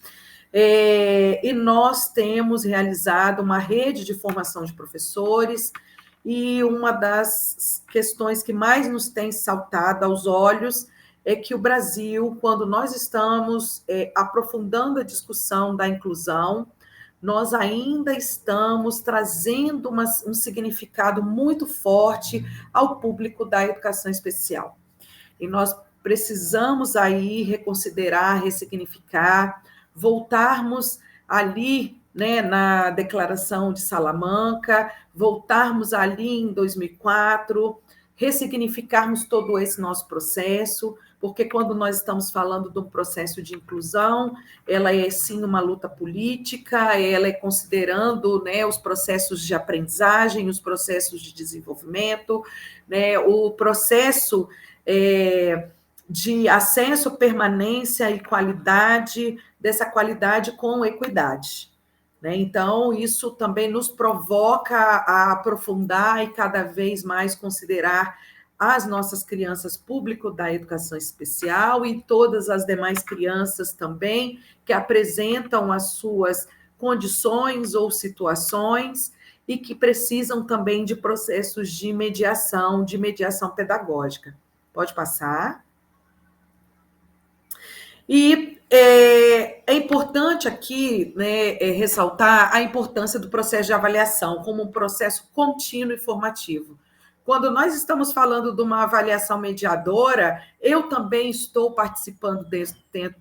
E nós temos realizado uma rede de formação de professores, e uma das questões que mais nos tem saltado aos olhos é que o Brasil, quando nós estamos aprofundando a discussão da inclusão, nós ainda estamos trazendo um significado muito forte ao público da educação especial. E nós precisamos aí reconsiderar, ressignificar, voltarmos ali, né, na Declaração de Salamanca, voltarmos ali em 2004, ressignificarmos todo esse nosso processo, porque quando nós estamos falando de um processo de inclusão, ela é sim uma luta política, ela é considerando, né, os processos de aprendizagem, os processos de desenvolvimento, né, o processo de acesso, permanência e qualidade, dessa qualidade com equidade. Né? Então, isso também nos provoca a aprofundar e cada vez mais considerar as nossas crianças público da educação especial e todas as demais crianças também que apresentam as suas condições ou situações e que precisam também de processos de mediação pedagógica. Pode passar. E é importante aqui, né, ressaltar a importância do processo de avaliação como um processo contínuo e formativo. Quando nós estamos falando de uma avaliação mediadora, eu também estou participando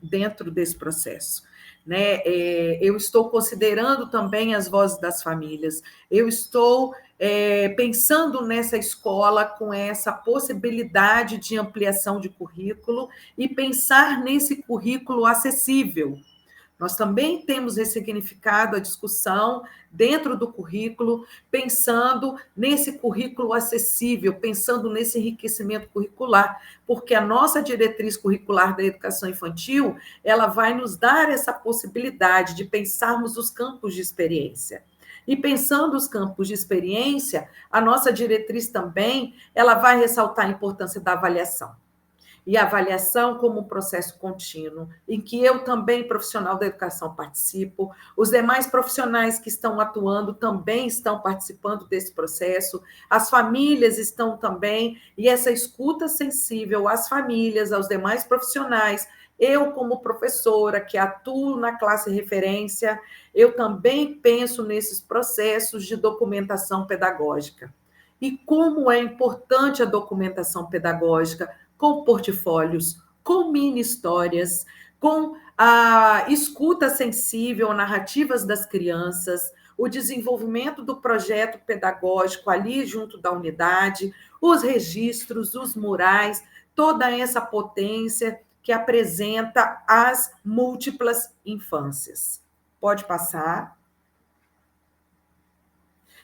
dentro desse processo. Né? Eu estou considerando também as vozes das famílias, eu estou pensando nessa escola com essa possibilidade de ampliação de currículo e pensar nesse currículo acessível. Nós também temos ressignificado a discussão dentro do currículo, pensando nesse currículo acessível, pensando nesse enriquecimento curricular, porque a nossa diretriz curricular da educação infantil, ela vai nos dar essa possibilidade de pensarmos os campos de experiência. E pensando os campos de experiência, a nossa diretriz também, ela vai ressaltar a importância da avaliação. E a avaliação como um processo contínuo, em que eu também, profissional da educação, participo, os demais profissionais que estão atuando também estão participando desse processo, as famílias estão também, e essa escuta sensível às famílias, aos demais profissionais, eu, como professora que atuo na classe referência, eu também penso nesses processos de documentação pedagógica. E como é importante a documentação pedagógica, com portfólios, com mini-histórias, com a escuta sensível, narrativas das crianças, o desenvolvimento do projeto pedagógico ali junto da unidade, os registros, os murais, toda essa potência que apresenta as múltiplas infâncias. Pode passar.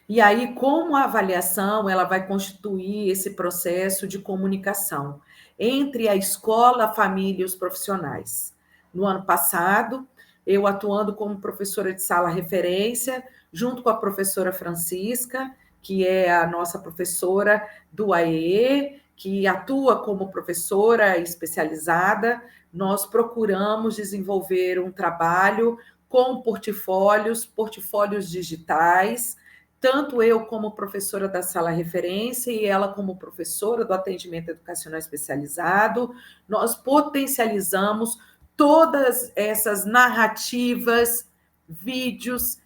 E aí, como a avaliação, ela vai constituir esse processo de comunicação entre a escola, a família e os profissionais. No ano passado, eu atuando como professora de sala referência, junto com a professora Francisca, que é a nossa professora do AEE, que atua como professora especializada, nós procuramos desenvolver um trabalho com portfólios digitais, tanto eu como professora da sala referência e ela como professora do atendimento educacional especializado, nós potencializamos todas essas narrativas, vídeos,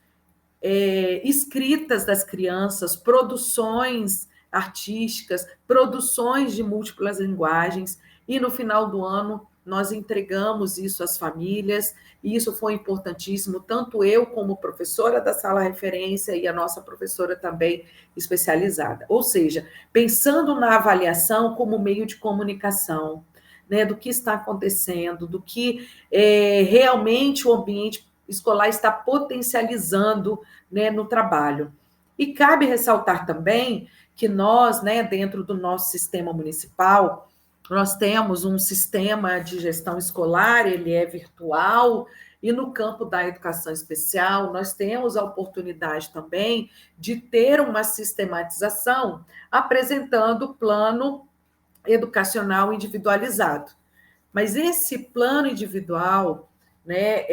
escritas das crianças, produções artísticas, produções de múltiplas linguagens, e no final do ano nós entregamos isso às famílias, e isso foi importantíssimo, tanto eu como professora da sala referência e a nossa professora também especializada. Ou seja, pensando na avaliação como meio de comunicação, né, do que está acontecendo, do que realmente o ambiente escolar está potencializando, né, no trabalho. E cabe ressaltar também que nós, né, dentro do nosso sistema municipal, nós temos um sistema de gestão escolar, ele é virtual, E no campo da educação especial, nós temos a oportunidade também de ter uma sistematização apresentando o plano educacional individualizado. Mas esse plano individual, né,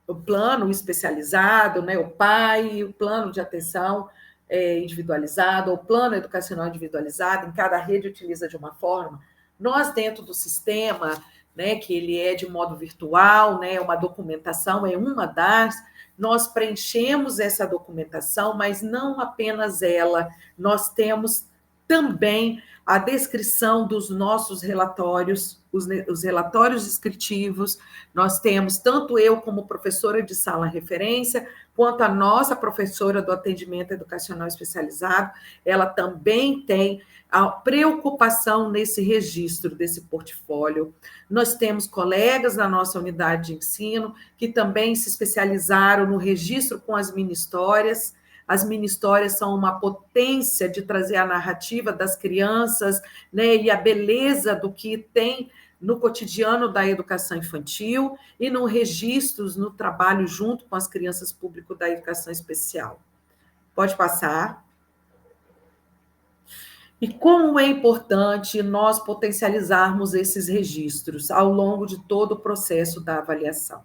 o plano especializado, né, o PAI, o plano de atenção individualizado, o plano educacional individualizado, em cada rede utiliza de uma forma. Nós, dentro do sistema, né, que ele é de modo virtual, né, uma documentação é uma das, nós preenchemos essa documentação, mas não apenas ela, nós temos também a descrição dos nossos relatórios, os relatórios descritivos. Nós temos, tanto eu como professora de sala referência, quanto a nossa professora do atendimento educacional especializado, ela também tem a preocupação nesse registro desse portfólio. Nós temos colegas na nossa unidade de ensino que também se especializaram no registro com as mini-histórias. As mini-histórias são uma potência de trazer a narrativa das crianças, né, e a beleza do que tem no cotidiano da educação infantil e no registros, no trabalho junto com as crianças público da educação especial. Pode passar. E como é importante nós potencializarmos esses registros ao longo de todo o processo da avaliação.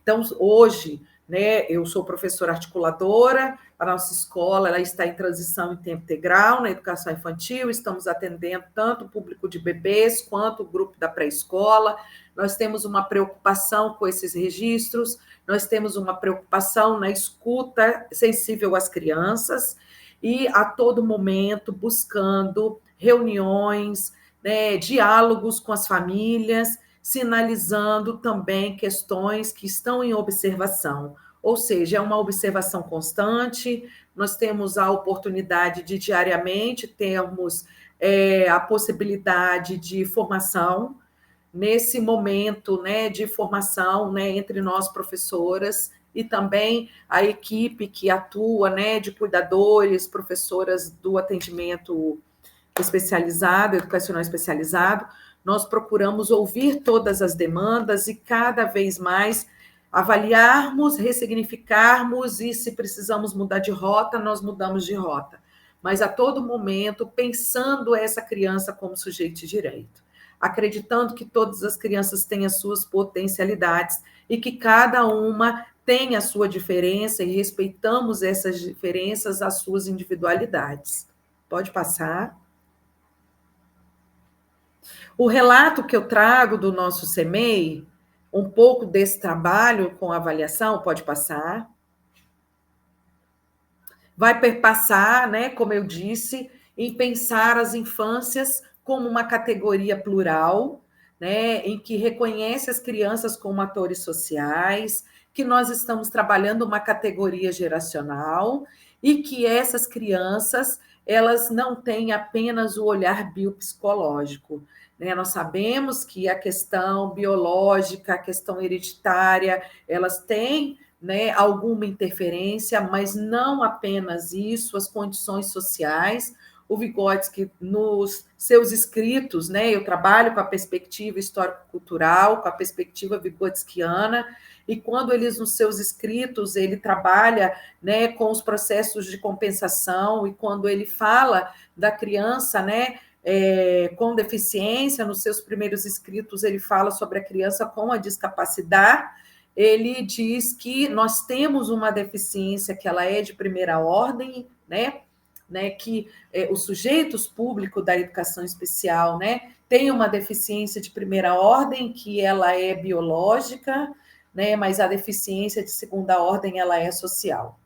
Então, hoje, né, eu sou professora articuladora, a nossa escola ela está em transição em tempo integral na educação infantil, estamos atendendo tanto o público de bebês quanto o grupo da pré-escola, nós temos uma preocupação com esses registros, nós temos uma preocupação na escuta sensível às crianças e a todo momento buscando reuniões, né, diálogos com as famílias, sinalizando também questões que estão em observação, ou seja, é uma observação constante, nós temos a oportunidade de diariamente termos a possibilidade de formação, nesse momento, né, de formação, né, entre nós professoras, e também a equipe que atua, né, de cuidadores, professoras do atendimento especializado, educacional especializado, nós procuramos ouvir todas as demandas e cada vez mais avaliarmos, ressignificarmos e, se precisamos mudar de rota, nós mudamos de rota. Mas a todo momento pensando essa criança como sujeito de direito, acreditando que todas as crianças têm as suas potencialidades e que cada uma tem a sua diferença e respeitamos essas diferenças, as suas individualidades. Pode passar. O relato que eu trago do nosso CEMEI, um pouco desse trabalho com avaliação, pode passar. Vai perpassar, né, como eu disse, em pensar as infâncias como uma categoria plural, né, em que reconhece as crianças como atores sociais, que nós estamos trabalhando uma categoria geracional e que essas crianças, elas não têm apenas o olhar biopsicológico, né? Nós sabemos que a questão biológica, a questão hereditária, elas têm, né, alguma interferência, mas não apenas isso, as condições sociais. O Vygotsky, nos seus escritos, né, eu trabalho com a perspectiva histórico-cultural, com a perspectiva vygotskiana, e quando eles, nos seus escritos, ele trabalha, né, com os processos de compensação, e quando ele fala da criança, né, com deficiência, nos seus primeiros escritos, ele fala sobre a criança com a discapacidade, ele diz que nós temos uma deficiência que ela é de primeira ordem, né, que os sujeitos públicos da educação especial, né, têm uma deficiência de primeira ordem, que ela é biológica, né, mas a deficiência de segunda ordem ela é social.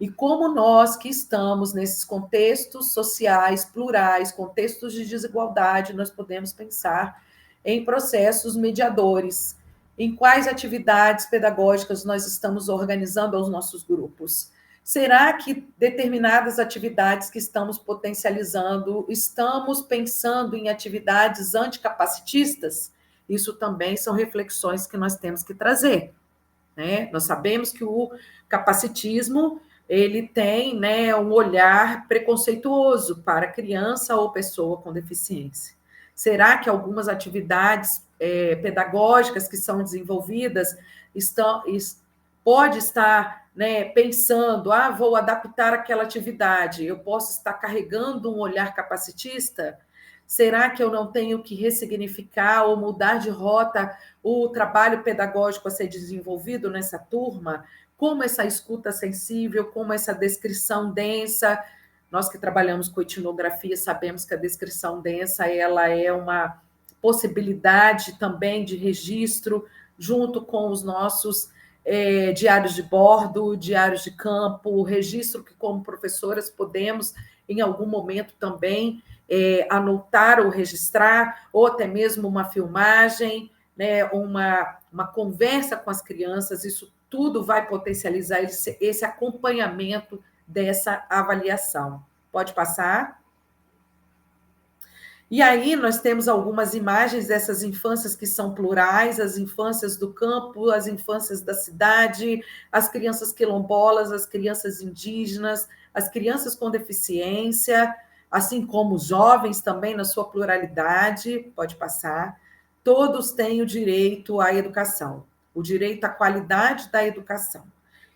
E como nós que estamos nesses contextos sociais plurais, contextos de desigualdade, nós podemos pensar em processos mediadores, em quais atividades pedagógicas nós estamos organizando aos nossos grupos. Será que determinadas atividades que estamos potencializando, estamos pensando em atividades anticapacitistas? Isso também são reflexões que nós temos que trazer, né? Nós sabemos que o capacitismo ele tem, né, um olhar preconceituoso para criança ou pessoa com deficiência. Será que algumas atividades pedagógicas que são desenvolvidas pode estar, né, pensando, vou adaptar aquela atividade, eu posso estar carregando um olhar capacitista? Será que eu não tenho que ressignificar ou mudar de rota o trabalho pedagógico a ser desenvolvido nessa turma? Como essa escuta sensível, como essa descrição densa? Nós que trabalhamos com etnografia sabemos que a descrição densa ela é uma possibilidade também de registro junto com os nossos diários de bordo, diários de campo, registro que como professoras podemos em algum momento também anotar ou registrar, ou até mesmo uma filmagem, né, uma conversa com as crianças, isso tudo vai potencializar esse acompanhamento dessa avaliação. Pode passar? E aí nós temos algumas imagens dessas infâncias que são plurais, as infâncias do campo, as infâncias da cidade, as crianças quilombolas, as crianças indígenas, as crianças com deficiência, assim como os jovens também na sua pluralidade, pode passar. Todos têm o direito à educação, o direito à qualidade da educação.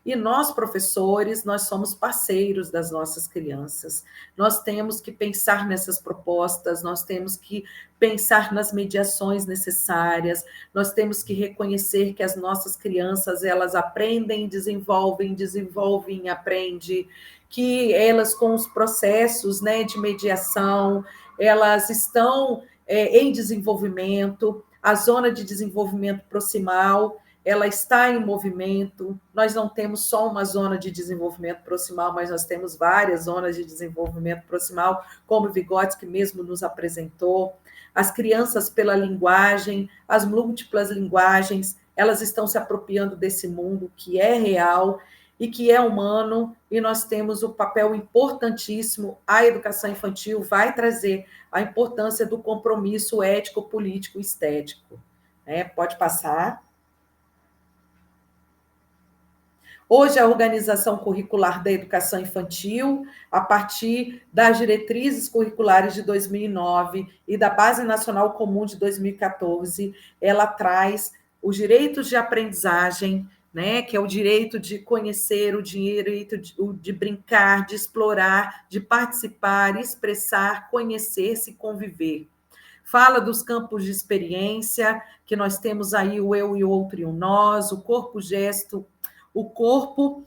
E nós, professores, nós somos parceiros das nossas crianças. Nós temos que pensar nessas propostas, nós temos que pensar nas mediações necessárias, nós temos que reconhecer que as nossas crianças, elas aprendem, desenvolvem, aprendem, que elas, com os processos, né, de mediação, elas estão em desenvolvimento, a zona de desenvolvimento proximal, ela está em movimento. Nós não temos só uma zona de desenvolvimento proximal, mas nós temos várias zonas de desenvolvimento proximal, como Vygotsky mesmo nos apresentou. As crianças pela linguagem, as múltiplas linguagens, elas estão se apropriando desse mundo que é real e que é humano, e nós temos o papel importantíssimo. A educação infantil vai trazer a importância do compromisso ético, político e estético. Pode passar. Hoje, a organização curricular da educação infantil, a partir das diretrizes curriculares de 2009 e da Base Nacional Comum de 2014, ela traz os direitos de aprendizagem, né, que é o direito de conhecer, o direito de brincar, de explorar, de participar, expressar, conhecer-se e conviver. Fala dos campos de experiência, que nós temos aí o eu e o outro e o nós, o corpo-gesto, o corpo,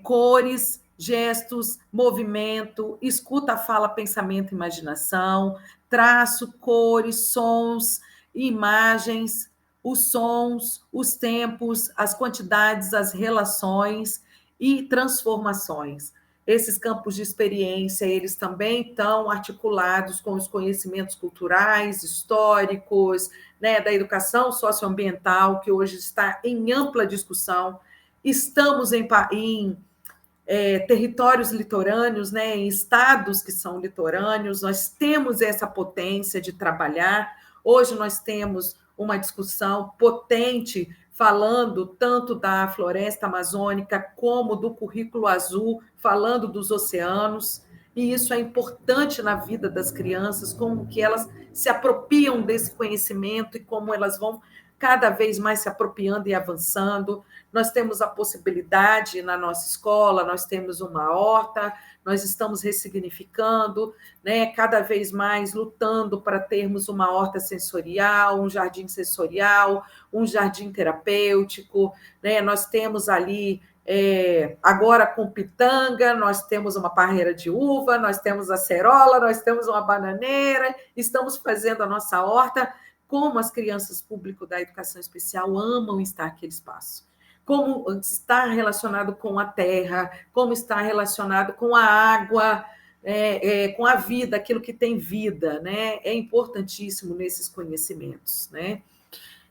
cores, gestos, movimento, escuta, fala, pensamento, imaginação, traço, cores, sons, imagens, os sons, os tempos, as quantidades, as relações e transformações. Esses campos de experiência, eles também estão articulados com os conhecimentos culturais, históricos, né, da educação socioambiental, que hoje está em ampla discussão. Estamos em territórios litorâneos, né, em estados que são litorâneos, nós temos essa potência de trabalhar. Hoje nós temos uma discussão potente falando tanto da floresta amazônica como do currículo azul, falando dos oceanos, e isso é importante na vida das crianças, como que elas se apropriam desse conhecimento e como elas vão cada vez mais se apropriando e avançando. Nós temos a possibilidade na nossa escola, nós temos uma horta, nós estamos ressignificando, né, cada vez mais lutando para termos uma horta sensorial, um jardim sensorial, um jardim terapêutico, né? Nós temos ali, agora com pitanga, nós temos uma parreira de uva, nós temos acerola, nós temos uma bananeira, estamos fazendo a nossa horta. Como as crianças público da educação especial amam estar naquele espaço. Como está relacionado com a terra, como está relacionado com a água, com a vida, aquilo que tem vida, né? É importantíssimo nesses conhecimentos, né?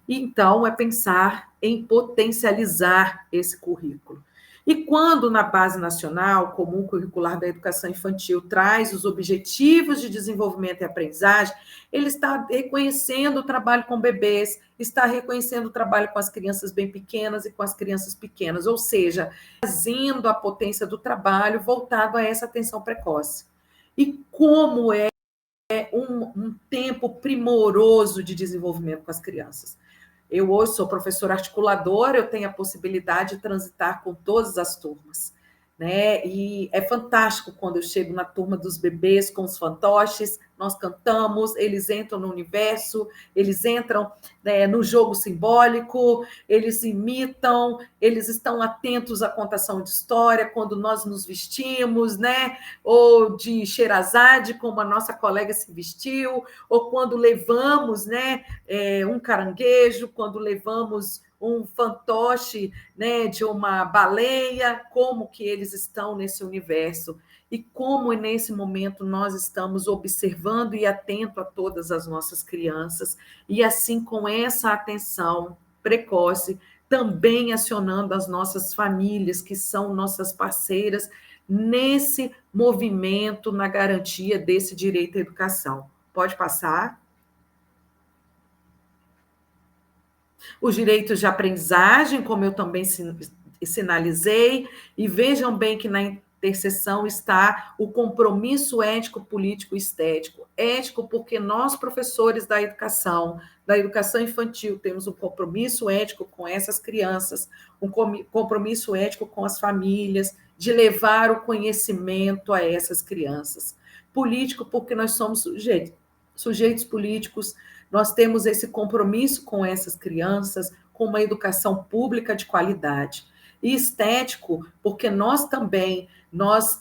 Então, é pensar em potencializar esse currículo. E quando na Base Nacional Comum Curricular da Educação Infantil traz os objetivos de desenvolvimento e aprendizagem, ele está reconhecendo o trabalho com bebês, está reconhecendo o trabalho com as crianças bem pequenas e com as crianças pequenas, ou seja, trazendo a potência do trabalho voltado a essa atenção precoce. E como é um tempo primoroso de desenvolvimento com as crianças. Eu hoje sou professora articuladora, eu tenho a possibilidade de transitar com todas as turmas, né? E é fantástico quando eu chego na turma dos bebês com os fantoches, nós cantamos, eles entram no universo, eles entram, né, no jogo simbólico, eles imitam, eles estão atentos à contação de história quando nós nos vestimos, né? Ou de Sherazade, como a nossa colega se vestiu, ou quando levamos, né, um caranguejo, quando levamos um fantoche, né, de uma baleia, como que eles estão nesse universo e como nesse momento nós estamos observando e atento a todas as nossas crianças e assim com essa atenção precoce também acionando as nossas famílias que são nossas parceiras nesse movimento na garantia desse direito à educação. Pode passar? Os direitos de aprendizagem, como eu também sinalizei, e vejam bem que na interseção está o compromisso ético, político e estético. Ético porque nós, professores da educação infantil, temos um compromisso ético com essas crianças, um compromisso ético com as famílias, de levar o conhecimento a essas crianças. Político porque nós somos sujeitos políticos, nós temos esse compromisso com essas crianças, com uma educação pública de qualidade. E estético, porque nós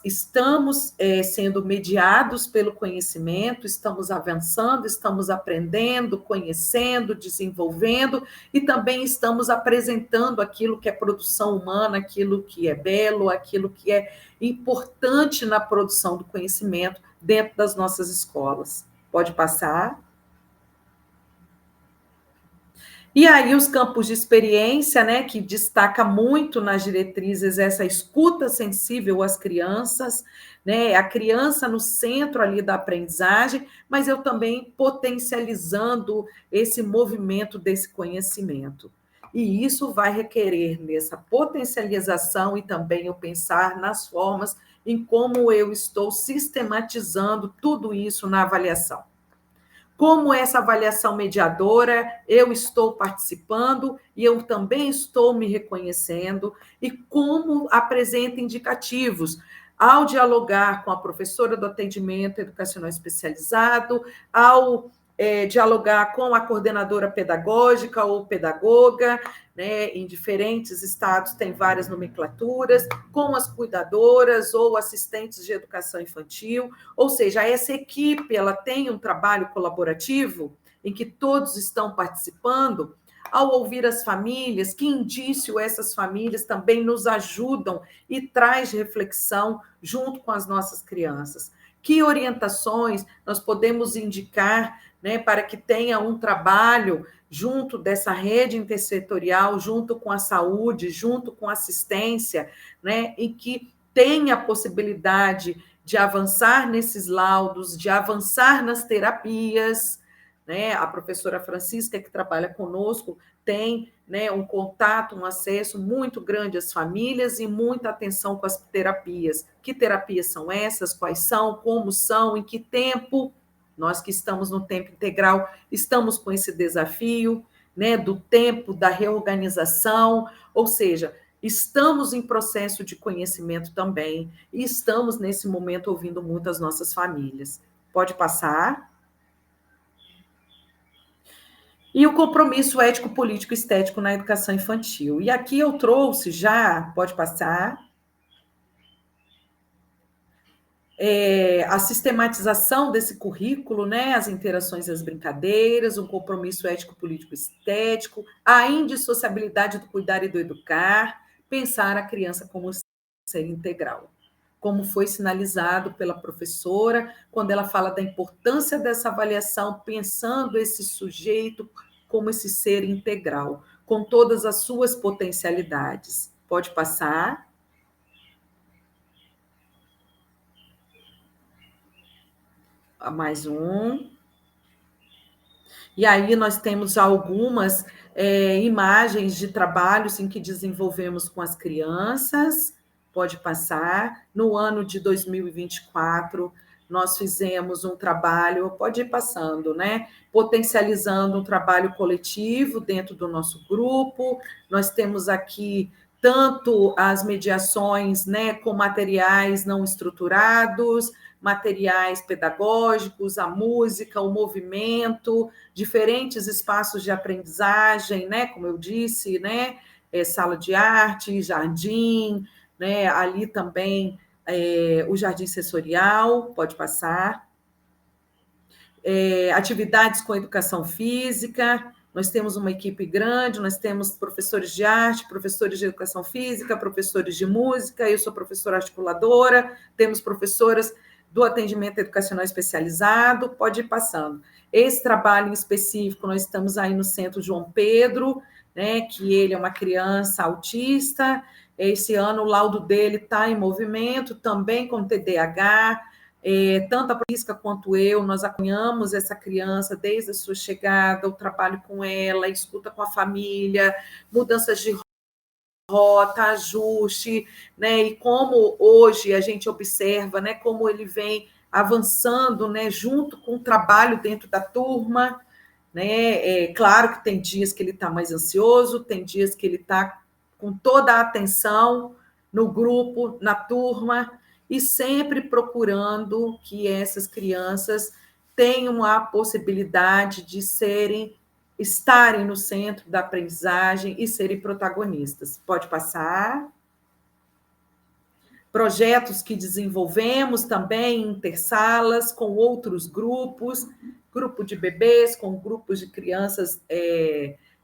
estamos sendo mediados pelo conhecimento, estamos avançando, estamos aprendendo, conhecendo, desenvolvendo, e também estamos apresentando aquilo que é produção humana, aquilo que é belo, aquilo que é importante na produção do conhecimento dentro das nossas escolas. Pode passar. E aí os campos de experiência, né, que destaca muito nas diretrizes essa escuta sensível às crianças, né, a criança no centro ali da aprendizagem, mas eu também potencializando esse movimento desse conhecimento. E isso vai requerer nessa potencialização e também eu pensar nas formas em como eu estou sistematizando tudo isso na avaliação. Como essa avaliação mediadora, eu estou participando e eu também estou me reconhecendo, e como apresenta indicativos ao dialogar com a professora do atendimento educacional especializado, ao dialogar com a coordenadora pedagógica ou pedagoga, né, em diferentes estados tem várias nomenclaturas, com as cuidadoras ou assistentes de educação infantil, ou seja, essa equipe ela tem um trabalho colaborativo em que todos estão participando. Ao ouvir as famílias, que indício essas famílias também nos ajudam e traz reflexão junto com as nossas crianças. Que orientações nós podemos indicar, né, para que tenha um trabalho junto dessa rede intersetorial, junto com a saúde, junto com a assistência, né, e que tenha a possibilidade de avançar nesses laudos, de avançar nas terapias, né? A professora Francisca, que trabalha conosco, tem, né, um contato, um acesso muito grande às famílias e muita atenção com as terapias. Que terapias são essas? Quais são? Como são? Em que tempo? Nós que estamos no tempo integral, estamos com esse desafio, né, do tempo, da reorganização, ou seja, estamos em processo de conhecimento também, e estamos, nesse momento, ouvindo muito as nossas famílias. Pode passar. E o compromisso ético, político e estético na educação infantil. E aqui eu trouxe já, pode passar, a sistematização desse currículo, né, as interações e as brincadeiras, um compromisso ético, político e estético, a indissociabilidade do cuidar e do educar, pensar a criança como ser integral, como foi sinalizado pela professora, quando ela fala da importância dessa avaliação, pensando esse sujeito como esse ser integral, com todas as suas potencialidades. Pode passar. Mais um. E aí nós temos algumas imagens de trabalhos em que desenvolvemos com as crianças. Pode passar. No ano de 2024, nós fizemos um trabalho, pode ir passando, né? Potencializando um trabalho coletivo dentro do nosso grupo. Nós temos aqui tanto as mediações, né, com materiais não estruturados, materiais pedagógicos, a música, o movimento, diferentes espaços de aprendizagem, né, como eu disse, né, sala de arte, jardim, né, ali também o jardim sensorial, pode passar, atividades com educação física, nós temos uma equipe grande, nós temos professores de arte, professores de educação física, professores de música, eu sou professora articuladora, temos professoras do atendimento educacional especializado, pode ir passando. Esse trabalho em específico, nós estamos aí no Centro João Pedro, né, que ele é uma criança autista, esse ano o laudo dele está em movimento, também com TDAH, tanto a Prisca quanto eu, nós acompanhamos essa criança desde a sua chegada, o trabalho com ela, a escuta com a família, mudanças de rota, ajuste, né? E como hoje a gente observa, né, como ele vem avançando, né, junto com o trabalho dentro da turma, né? Claro que tem dias que ele está mais ansioso, tem dias que ele está com toda a atenção no grupo, na turma, e sempre procurando que essas crianças tenham a possibilidade de estarem no centro da aprendizagem e serem protagonistas. Pode passar. Projetos que desenvolvemos também em intersalas com outros grupos, grupo de bebês, com grupos de crianças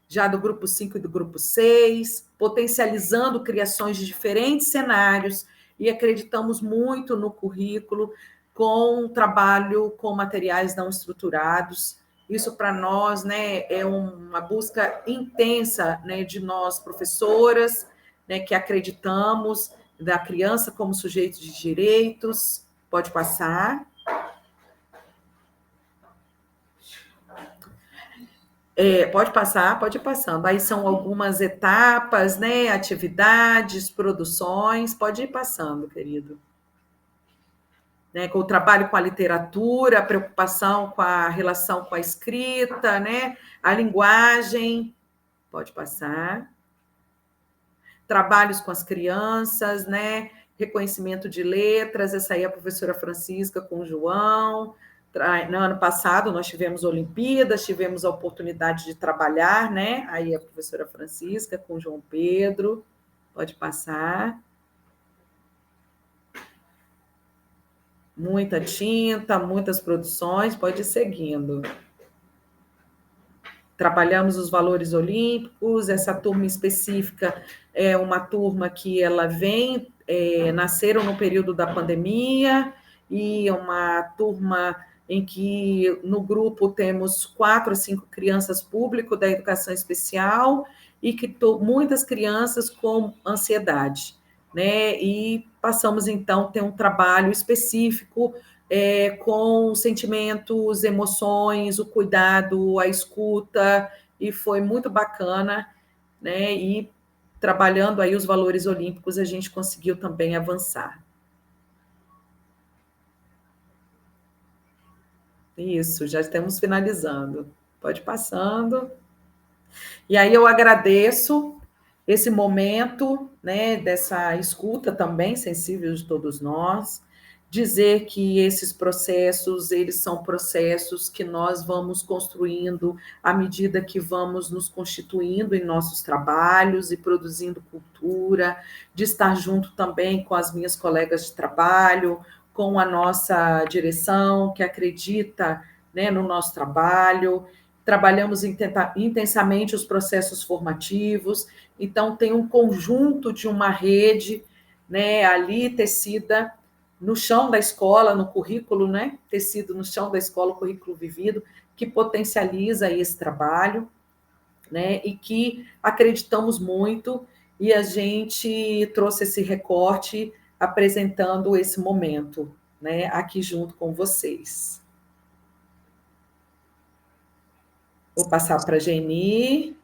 já do grupo 5 e do grupo 6, potencializando criações de diferentes cenários, e acreditamos muito no currículo com trabalho com materiais não estruturados. Isso, para nós, né, é uma busca intensa, né, de nós, professoras, né, que acreditamos da criança como sujeito de direitos. Pode passar. Pode passar, pode ir passando. Aí são algumas etapas, né? Atividades, produções. Pode ir passando, querido. Né, com o trabalho com a literatura, a preocupação com a relação com a escrita, né? A linguagem. Pode passar. Trabalhos com as crianças, né? Reconhecimento de letras, essa aí é a professora Francisca com o João. No ano passado nós tivemos Olimpíadas, tivemos a oportunidade de trabalhar, né? Aí a professora Francisca com o João Pedro. Pode passar. Muita tinta, muitas produções, pode ir seguindo. Trabalhamos os valores olímpicos, essa turma específica é uma turma que ela nasceram no período da pandemia, e é uma turma em que no grupo temos 4 a 5 crianças público da educação especial, e que muitas crianças com ansiedade, né? E passamos, então, a ter um trabalho específico com sentimentos, emoções, o cuidado, a escuta, e foi muito bacana, né? E trabalhando aí os valores olímpicos, a gente conseguiu também avançar. Isso, já estamos finalizando. Pode ir passando. E aí eu agradeço esse momento, né, dessa escuta também sensível de todos nós, dizer que esses processos, eles são processos que nós vamos construindo à medida que vamos nos constituindo em nossos trabalhos e produzindo cultura, de estar junto também com as minhas colegas de trabalho, com a nossa direção, que acredita, né, no nosso trabalho. Trabalhamos intensamente os processos formativos, então tem um conjunto de uma rede, né, ali tecida no chão da escola, no currículo, né, tecido no chão da escola, o currículo vivido, que potencializa esse trabalho, né, e que acreditamos muito, e a gente trouxe esse recorte apresentando esse momento, né, aqui junto com vocês. Vou passar para a Geni.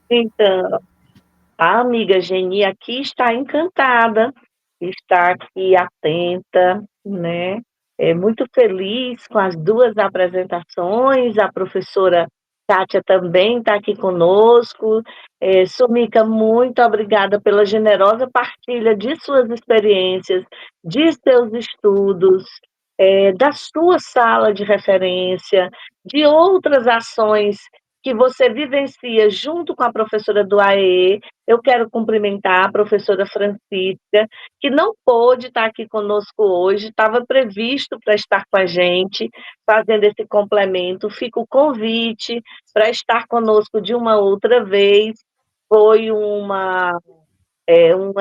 Então, A amiga Geni aqui está encantada, está aqui atenta, né? É muito feliz com as duas apresentações. A professora Kátia também está aqui conosco. Sumica, muito obrigada pela generosa partilha de suas experiências, de seus estudos, da sua sala de referência, de outras ações que você vivencia junto com a professora do AE. Eu quero cumprimentar a professora Francisca, que não pôde estar aqui conosco hoje, estava previsto para estar com a gente, fazendo esse complemento. Fica o convite para estar conosco de uma outra vez. Foi uma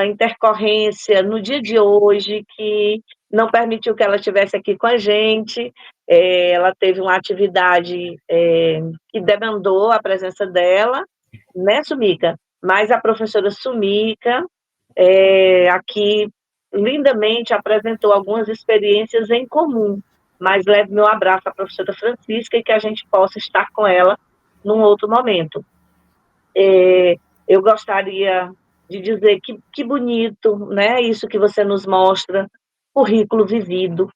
intercorrência no dia de hoje que não permitiu que ela estivesse aqui com a gente. Ela teve uma atividade que demandou a presença dela, né, Sumica? Mas a professora Sumica aqui lindamente apresentou algumas experiências em comum. Mas leve meu abraço à professora Francisca e que a gente possa estar com ela num outro momento. Eu gostaria de dizer que bonito, né? Isso que você nos mostra, currículo vivido.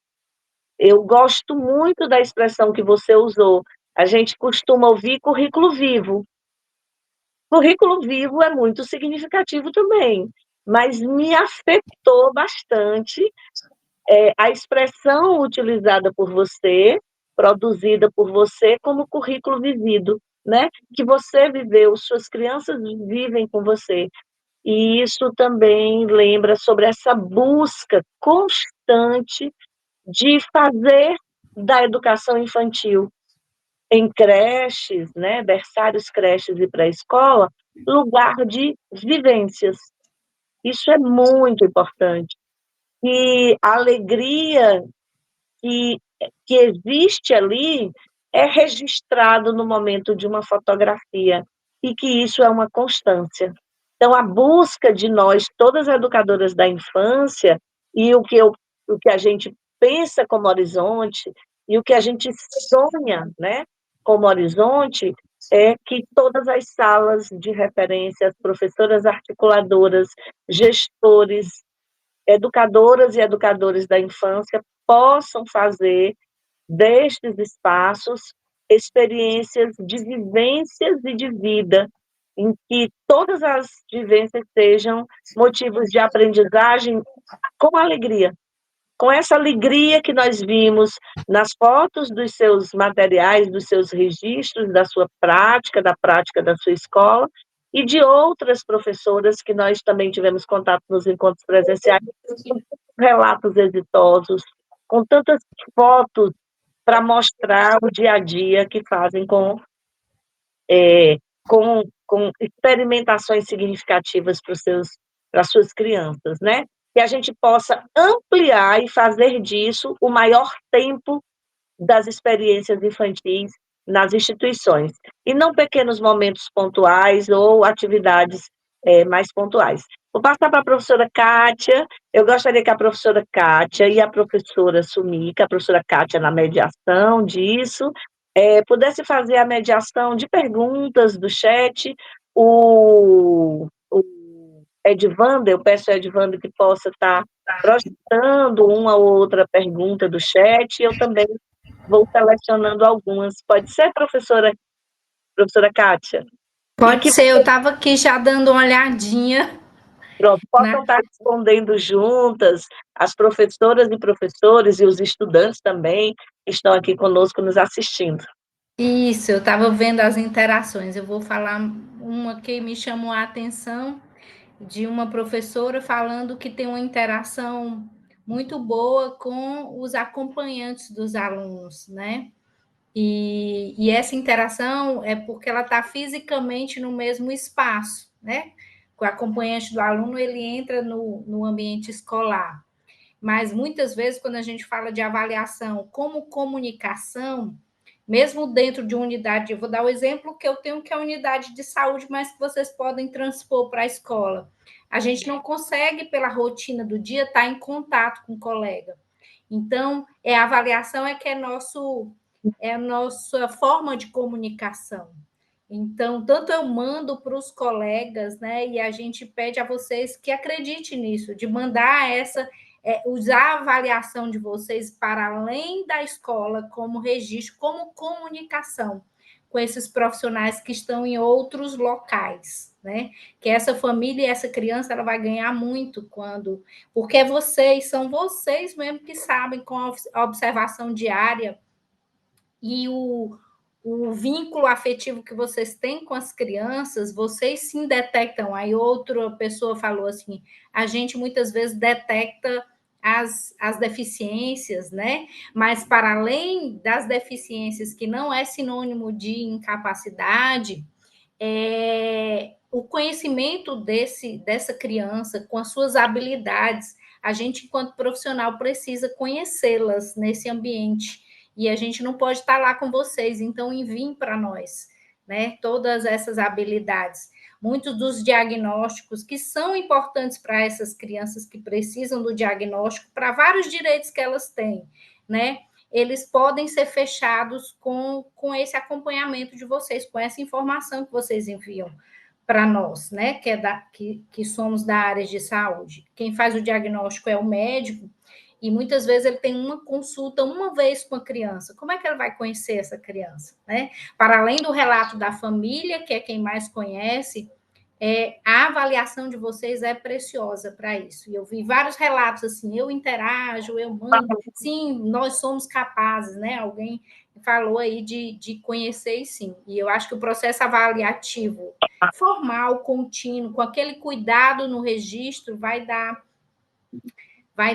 Eu gosto muito da expressão que você usou. A gente costuma ouvir currículo vivo. Currículo vivo é muito significativo também, mas me afetou bastante a expressão utilizada por você, produzida por você, como currículo vivido, né? Que você viveu, suas crianças vivem com você. E isso também lembra sobre essa busca constante de fazer da educação infantil em creches, né, berçários, creches e pré-escola, lugar de vivências. Isso é muito importante. E a alegria que, que existe ali é registrado no momento de uma fotografia, e que isso é uma constância. Então, a busca de nós, todas as educadoras da infância, e o que a gente pensa como horizonte, e o que a gente sonha, né, como horizonte, é que todas as salas de referência, as professoras articuladoras, gestores, educadoras e educadores da infância possam fazer destes espaços experiências de vivências e de vida, em que todas as vivências sejam motivos de aprendizagem com alegria. Com essa alegria que nós vimos nas fotos dos seus materiais, dos seus registros, da sua prática, da prática da sua escola, e de outras professoras que nós também tivemos contato nos encontros presenciais, com relatos exitosos, com tantas fotos para mostrar o dia a dia que fazem com experimentações significativas para as suas crianças, né? Que a gente possa ampliar e fazer disso o maior tempo das experiências infantis nas instituições, e não pequenos momentos pontuais ou atividades mais pontuais. Vou passar para a professora Kátia. Eu gostaria que a professora Kátia e a professora Sumica, a professora Kátia na mediação disso, pudesse fazer a mediação de perguntas do chat. O Edvander, eu peço ao Edvander que possa estar projetando uma ou outra pergunta do chat, e eu também vou selecionando algumas. Pode ser, professora Kátia? E Pode que ser, eu estava aqui já dando uma olhadinha, pronto, né? possam estar respondendo juntas, as professoras e professores e os estudantes também que estão aqui conosco nos assistindo. Isso, eu estava vendo as interações. Eu vou falar uma que me chamou a atenção, de uma professora falando que tem uma interação muito boa com os acompanhantes dos alunos, né? E essa interação é porque ela está fisicamente no mesmo espaço, né? O acompanhante do aluno, ele entra no ambiente escolar. Mas muitas vezes, quando a gente fala de avaliação como comunicação, mesmo dentro de uma unidade, eu vou dar o exemplo que eu tenho, que é a unidade de saúde, mas que vocês podem transpor para a escola. A gente não consegue, pela rotina do dia, estar em contato com o colega. Então, a avaliação é que é a nossa forma de comunicação. Então, tanto eu mando para os colegas, né? E a gente pede a vocês que acreditem nisso, de mandar usar a avaliação de vocês para além da escola, como registro, como comunicação com esses profissionais que estão em outros locais, né? Que essa família e essa criança ela vai ganhar muito porque são vocês mesmo que sabem com a observação diária e o vínculo afetivo que vocês têm com as crianças, vocês sim detectam. Aí outra pessoa falou assim: a gente muitas vezes detecta as deficiências, né? Mas para além das deficiências, que não é sinônimo de incapacidade, o conhecimento dessa criança com as suas habilidades, a gente, enquanto profissional, precisa conhecê-las nesse ambiente. E a gente não pode estar lá com vocês, então enviem para nós, né? Todas essas habilidades. Muitos dos diagnósticos que são importantes para essas crianças que precisam do diagnóstico, para vários direitos que elas têm, né? Eles podem ser fechados com esse acompanhamento de vocês, com essa informação que vocês enviam para nós, né? Que somos da área de saúde. Quem faz o diagnóstico é o médico, e muitas vezes ele tem uma consulta uma vez com a criança. Como é que ele vai conhecer essa criança, né? Para além do relato da família, que é quem mais conhece, a avaliação de vocês é preciosa para isso. E eu vi vários relatos assim: eu interajo, eu mando, sim, nós somos capazes, né? Alguém falou aí de conhecer, sim. E eu acho que o processo avaliativo formal, contínuo, com aquele cuidado no registro, vai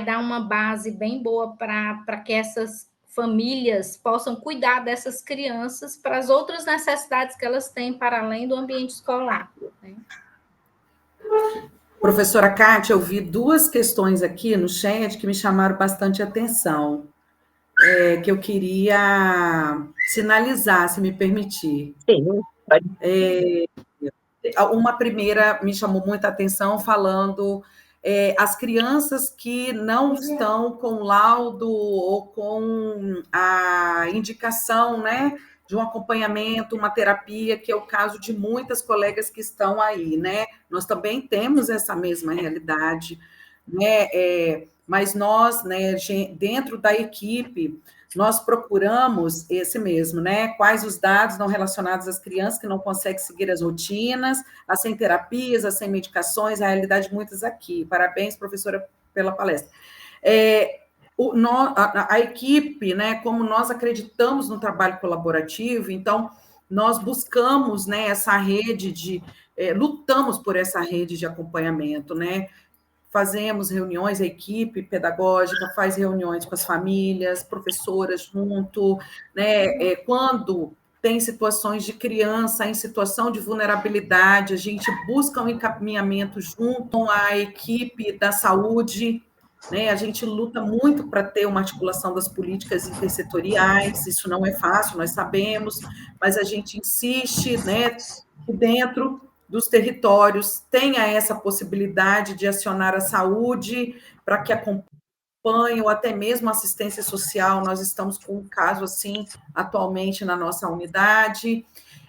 dar uma base bem boa para que essas famílias possam cuidar dessas crianças para as outras necessidades que elas têm para além do ambiente escolar, né? Professora Kátia, eu vi duas questões aqui no chat que me chamaram bastante atenção, que eu queria sinalizar, se me permitir. Sim, pode. Uma primeira me chamou muita atenção, falando as crianças que não estão com laudo ou com a indicação, né, de um acompanhamento, uma terapia, que é o caso de muitas colegas que estão aí, né? Nós também temos essa mesma realidade, né? Mas nós, né, dentro da equipe, nós procuramos esse mesmo, né? Quais os dados não relacionados às crianças que não conseguem seguir as rotinas, as sem terapias, as sem medicações, a realidade de muitas aqui. Parabéns, professora, pela palestra. A equipe, né, como nós acreditamos no trabalho colaborativo, então nós buscamos, né, essa rede lutamos por essa rede de acompanhamento, né? Fazemos reuniões, a equipe pedagógica faz reuniões com as famílias, professoras junto, né? Quando tem situações de criança em situação de vulnerabilidade, a gente busca um encaminhamento junto à equipe da saúde, né? A gente luta muito para ter uma articulação das políticas intersetoriais, isso não é fácil, nós sabemos, mas a gente insiste, né, dentro dos territórios tenha essa possibilidade de acionar a saúde para que acompanhe, ou até mesmo assistência social. Nós estamos com um caso assim atualmente na nossa unidade.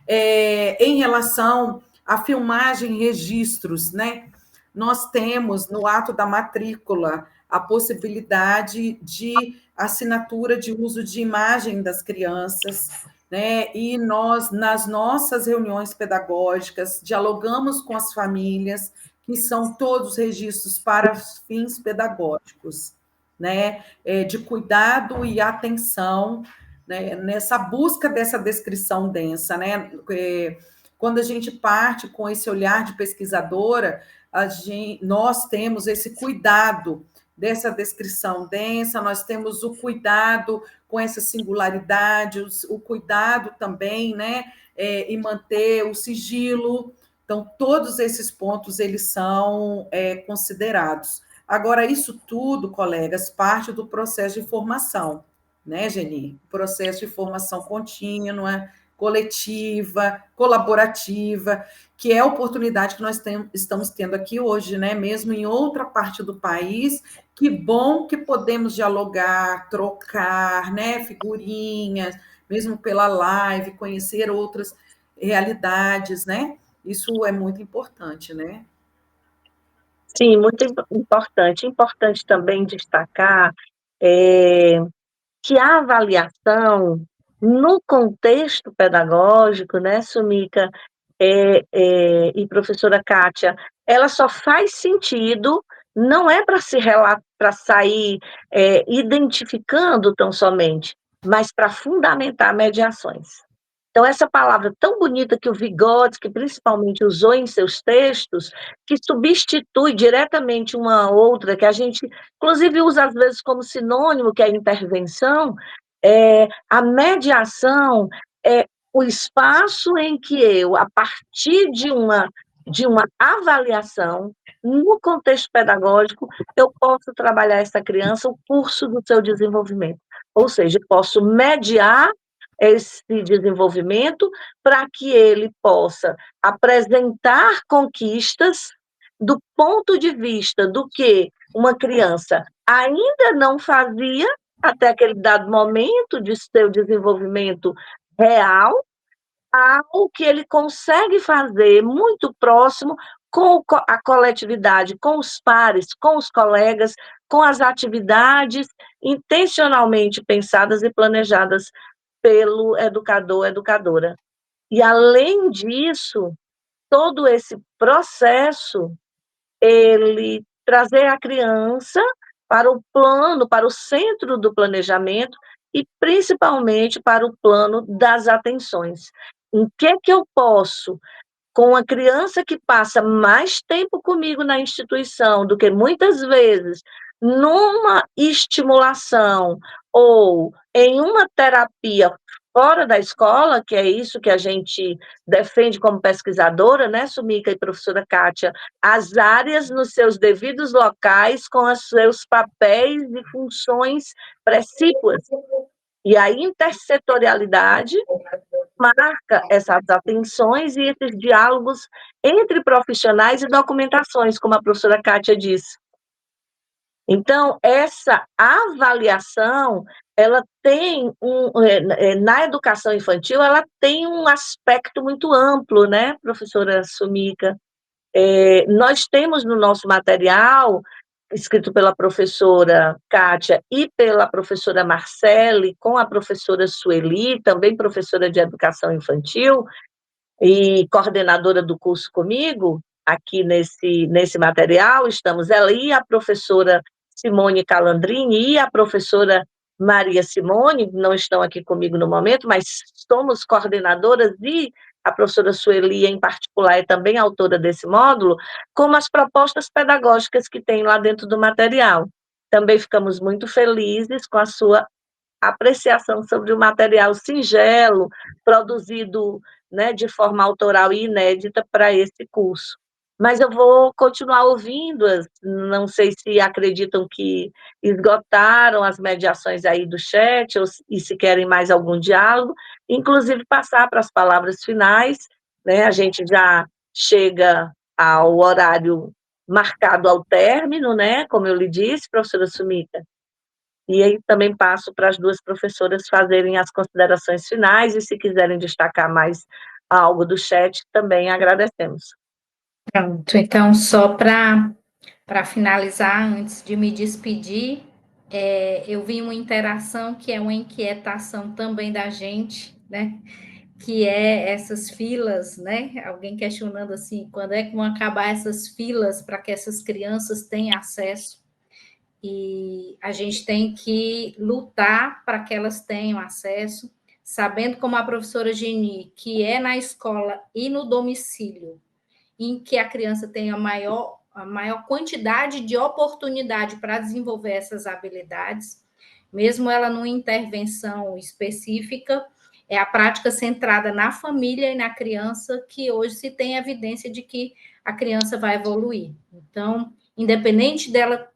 Em relação à filmagem e registros, né? Nós temos no ato da matrícula a possibilidade de assinatura de uso de imagem das crianças, né? E nós, nas nossas reuniões pedagógicas, dialogamos com as famílias, que são todos registros para fins pedagógicos, né? De cuidado e atenção, né? Nessa busca dessa descrição densa, né? Quando a gente parte com esse olhar de pesquisadora, nós temos esse cuidado dessa descrição densa, nós temos o cuidado com essa singularidade, o cuidado também, né, em manter o sigilo. Então, todos esses pontos, eles são considerados. Agora, isso tudo, colegas, parte do processo de formação, né, Geni? Processo de formação contínua, coletiva, colaborativa, que é a oportunidade que nós estamos tendo aqui hoje, né? Mesmo em outra parte do país, que bom que podemos dialogar, trocar, né? Figurinhas, mesmo pela live, conhecer outras realidades, né? Isso é muito importante, né? Sim, muito importante. Importante também destacar é, que a avaliação no contexto pedagógico, né, Sumica e professora Kátia, ela só faz sentido, não é para se para sair identificando tão somente, mas para fundamentar mediações. Então, essa palavra tão bonita que o Vygotsky principalmente usou em seus textos, que substitui diretamente uma outra, que a gente, inclusive, usa às vezes como sinônimo, que é a intervenção, a mediação é o espaço em que eu, a partir de uma avaliação, no contexto pedagógico, eu posso trabalhar essa criança, o curso do seu desenvolvimento. Ou seja, eu posso mediar esse desenvolvimento para que ele possa apresentar conquistas do ponto de vista do que uma criança ainda não fazia até aquele dado momento de seu desenvolvimento real, ao que ele consegue fazer muito próximo com a coletividade, com os pares, com os colegas, com as atividades intencionalmente pensadas e planejadas pelo educador, educadora. E, além disso, todo esse processo, ele trazer a criança para o plano, para o centro do planejamento e, principalmente, para o plano das atenções. Em que eu posso, com a criança que passa mais tempo comigo na instituição do que muitas vezes numa estimulação ou em uma terapia fora da escola, que é isso que a gente defende como pesquisadora, né, Sumica e professora Kátia, as áreas nos seus devidos locais, com os seus papéis e funções precípuas. E a intersetorialidade marca essas atenções e esses diálogos entre profissionais e documentações, como a professora Kátia disse. Então, essa avaliação, ela tem na educação infantil, ela tem um aspecto muito amplo, né, professora Sumica? Nós temos no nosso material, escrito pela professora Kátia e pela professora Marcele, com a professora Sueli, também professora de educação infantil e coordenadora do curso comigo, aqui nesse material, estamos ela e a professora Simone Calandrini e a professora Maria Simone, não estão aqui comigo no momento, mas somos coordenadoras e a professora Sueli, em particular, é também autora desse módulo, como as propostas pedagógicas que tem lá dentro do material. Também ficamos muito felizes com a sua apreciação sobre o material singelo, produzido, né, de forma autoral e inédita para esse curso. Mas eu vou continuar ouvindo-as, não sei se acreditam que esgotaram as mediações aí do chat, e se querem mais algum diálogo, inclusive passar para as palavras finais, né, a gente já chega ao horário marcado ao término, né, como eu lhe disse, professora Sumica, e aí também passo para as duas professoras fazerem as considerações finais, e se quiserem destacar mais algo do chat, também agradecemos. Pronto, então, só para finalizar, antes de me despedir, eu vi uma interação que é uma inquietação também da gente, né? Que é essas filas, né? Alguém questionando assim, quando é que vão acabar essas filas para que essas crianças tenham acesso? E a gente tem que lutar para que elas tenham acesso, sabendo como a professora Geni, que é na escola e no domicílio, em que a criança tem a maior quantidade de oportunidade para desenvolver essas habilidades, mesmo ela numa intervenção específica, é a prática centrada na família e na criança que hoje se tem evidência de que a criança vai evoluir. Então, independente dela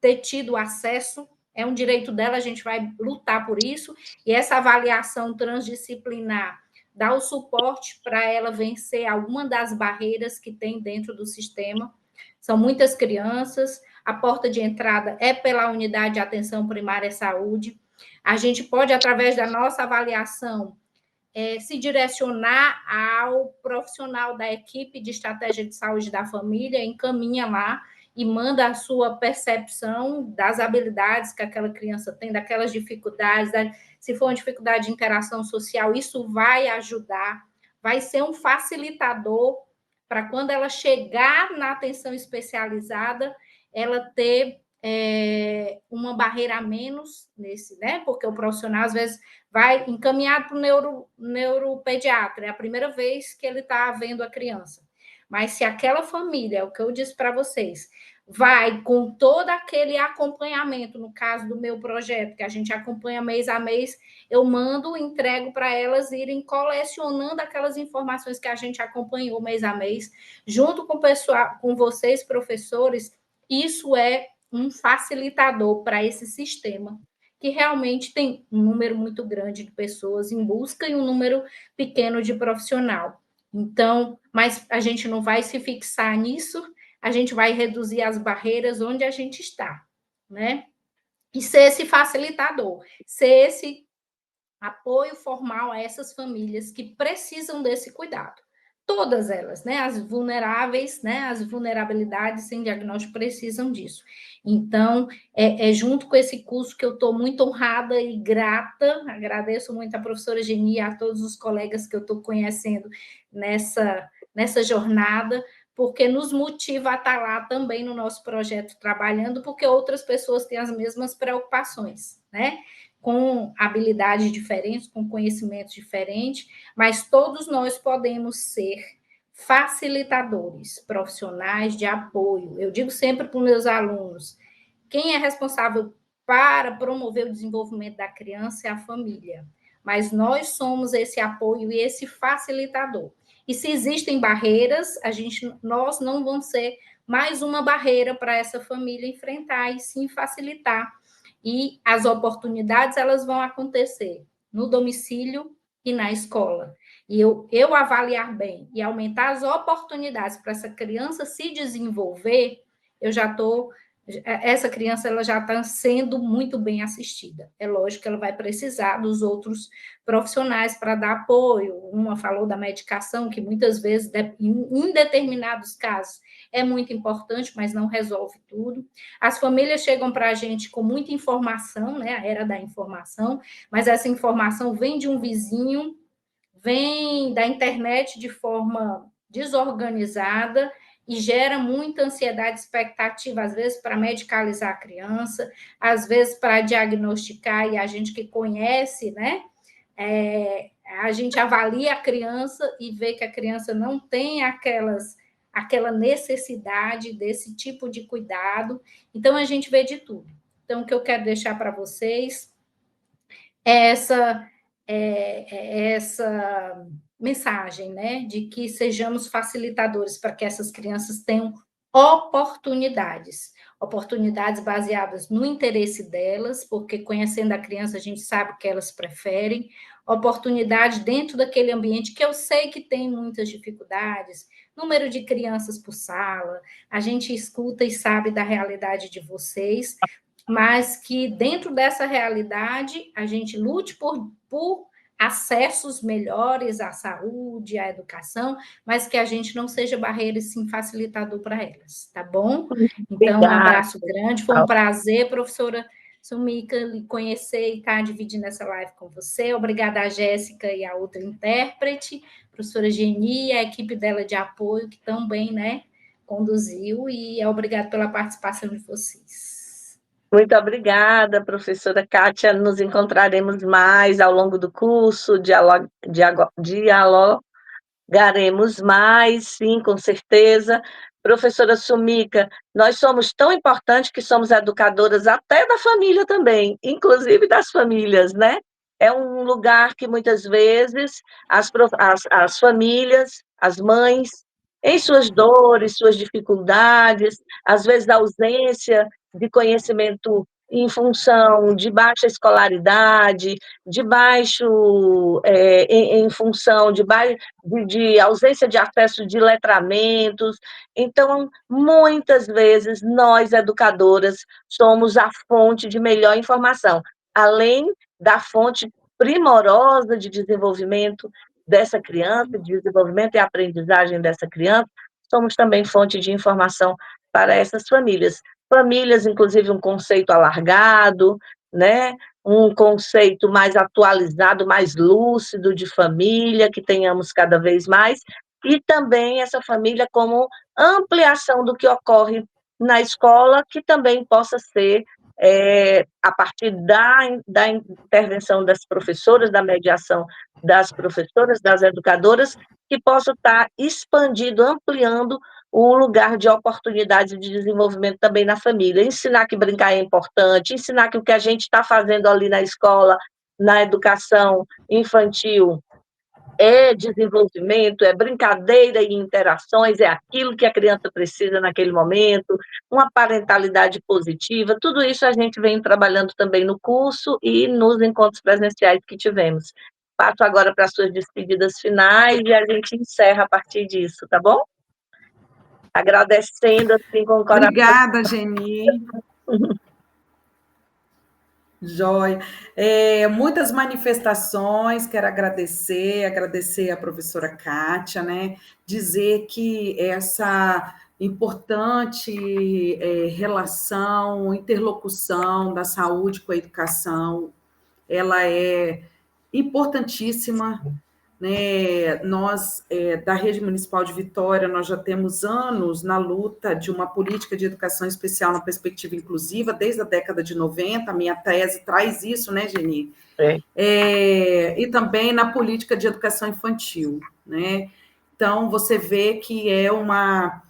ter tido acesso, é um direito dela, a gente vai lutar por isso, e essa avaliação transdisciplinar dá o suporte para ela vencer alguma das barreiras que tem dentro do sistema. São muitas crianças, a porta de entrada é pela unidade de atenção primária à saúde. A gente pode, através da nossa avaliação, se direcionar ao profissional da equipe de estratégia de saúde da família, encaminha lá e manda a sua percepção das habilidades que aquela criança tem, daquelas dificuldades, se for uma dificuldade de interação social, isso vai ajudar, vai ser um facilitador para quando ela chegar na atenção especializada, ela ter uma barreira a menos nesse, né? Porque o profissional, às vezes, vai encaminhado para o neuropediatra, é a primeira vez que ele está vendo a criança. Mas se aquela família, é o que eu disse para vocês, vai com todo aquele acompanhamento, no caso do meu projeto, que a gente acompanha mês a mês, eu mando, entrego para elas irem colecionando aquelas informações que a gente acompanhou mês a mês, junto com o pessoal, com vocês, professores, isso é um facilitador para esse sistema, que realmente tem um número muito grande de pessoas em busca e um número pequeno de profissional. Então, mas a gente não vai se fixar nisso, a gente vai reduzir as barreiras onde a gente está, né? E ser esse facilitador, ser esse apoio formal a essas famílias que precisam desse cuidado. Todas elas, né? As vulneráveis, né? As vulnerabilidades sem diagnóstico precisam disso. Então, junto com esse curso que eu estou muito honrada e grata, agradeço muito a professora Geni e a todos os colegas que eu estou conhecendo nessa jornada, porque nos motiva a estar lá também no nosso projeto trabalhando, porque outras pessoas têm as mesmas preocupações, né? Com habilidades diferentes, com conhecimentos diferentes, mas todos nós podemos ser facilitadores, profissionais de apoio. Eu digo sempre para os meus alunos, quem é responsável para promover o desenvolvimento da criança é a família, mas nós somos esse apoio e esse facilitador. E se existem barreiras, nós não vamos ser mais uma barreira para essa família enfrentar e sim facilitar. E as oportunidades, elas vão acontecer no domicílio e na escola. E eu avaliar bem e aumentar as oportunidades para essa criança se desenvolver, essa criança ela já está sendo muito bem assistida. É lógico que ela vai precisar dos outros profissionais para dar apoio. Uma falou da medicação, que muitas vezes, em determinados casos, é muito importante, mas não resolve tudo. As famílias chegam para a gente com muita informação, né? A era da informação, mas essa informação vem de um vizinho, vem da internet de forma desorganizada e gera muita ansiedade, expectativa, às vezes, para medicalizar a criança, às vezes para diagnosticar, e a gente que conhece, né? A gente avalia a criança e vê que a criança não tem aquela necessidade desse tipo de cuidado. Então, a gente vê de tudo. Então, o que eu quero deixar para vocês é essa mensagem, né, de que sejamos facilitadores para que essas crianças tenham oportunidades baseadas no interesse delas, porque conhecendo a criança a gente sabe o que elas preferem, oportunidade dentro daquele ambiente que eu sei que tem muitas dificuldades, número de crianças por sala, a gente escuta e sabe da realidade de vocês, mas que dentro dessa realidade a gente lute por acessos melhores à saúde, à educação, mas que a gente não seja barreira e sim facilitador para elas, tá bom? Então, um abraço grande, foi um prazer, professora Sumika, lhe conhecer e estar dividindo essa live com você. Obrigada a Jéssica e a outra intérprete, professora Geni, a equipe dela de apoio, que também, né, conduziu, e obrigado pela participação de vocês. Muito obrigada, professora Kátia. Nos encontraremos mais ao longo do curso, dialogaremos mais, sim, com certeza. Professora Sumika, nós somos tão importantes que somos educadoras até da família também, inclusive das famílias, né? É um lugar que muitas vezes as famílias, as mães, em suas dores, suas dificuldades, às vezes a ausência de conhecimento em função de baixa escolaridade, de baixo, em função de ausência de acesso de letramentos. Então, muitas vezes, nós, educadoras, somos a fonte de melhor informação, além da fonte primorosa de desenvolvimento dessa criança, de desenvolvimento e aprendizagem dessa criança, somos também fonte de informação para essas famílias. Famílias, inclusive, um conceito alargado, né? Um conceito mais atualizado, mais lúcido de família, que tenhamos cada vez mais, e também essa família como ampliação do que ocorre na escola, que também possa ser, a partir da intervenção das professoras, da mediação das professoras, das educadoras, que possa estar expandindo, ampliando o lugar de oportunidade de desenvolvimento também na família. Ensinar que brincar é importante, ensinar que o que a gente está fazendo ali na escola, na educação infantil, é desenvolvimento, é brincadeira e interações, é aquilo que a criança precisa naquele momento, uma parentalidade positiva, tudo isso a gente vem trabalhando também no curso e nos encontros presenciais que tivemos. Passo agora para as suas despedidas finais e a gente encerra a partir disso, tá bom? Agradecendo, assim, com o coração. Obrigada, Geni. Joia. Muitas manifestações, quero agradecer a professora Kátia, né? Dizer que essa importante relação, interlocução da saúde com a educação, ela é importantíssima, né? Nós, da Rede Municipal de Vitória, nós já temos anos na luta de uma política de educação especial na perspectiva inclusiva, desde a década de 90, a minha tese traz isso, né, Geni? E também na política de educação infantil, né? Então, você vê que é uma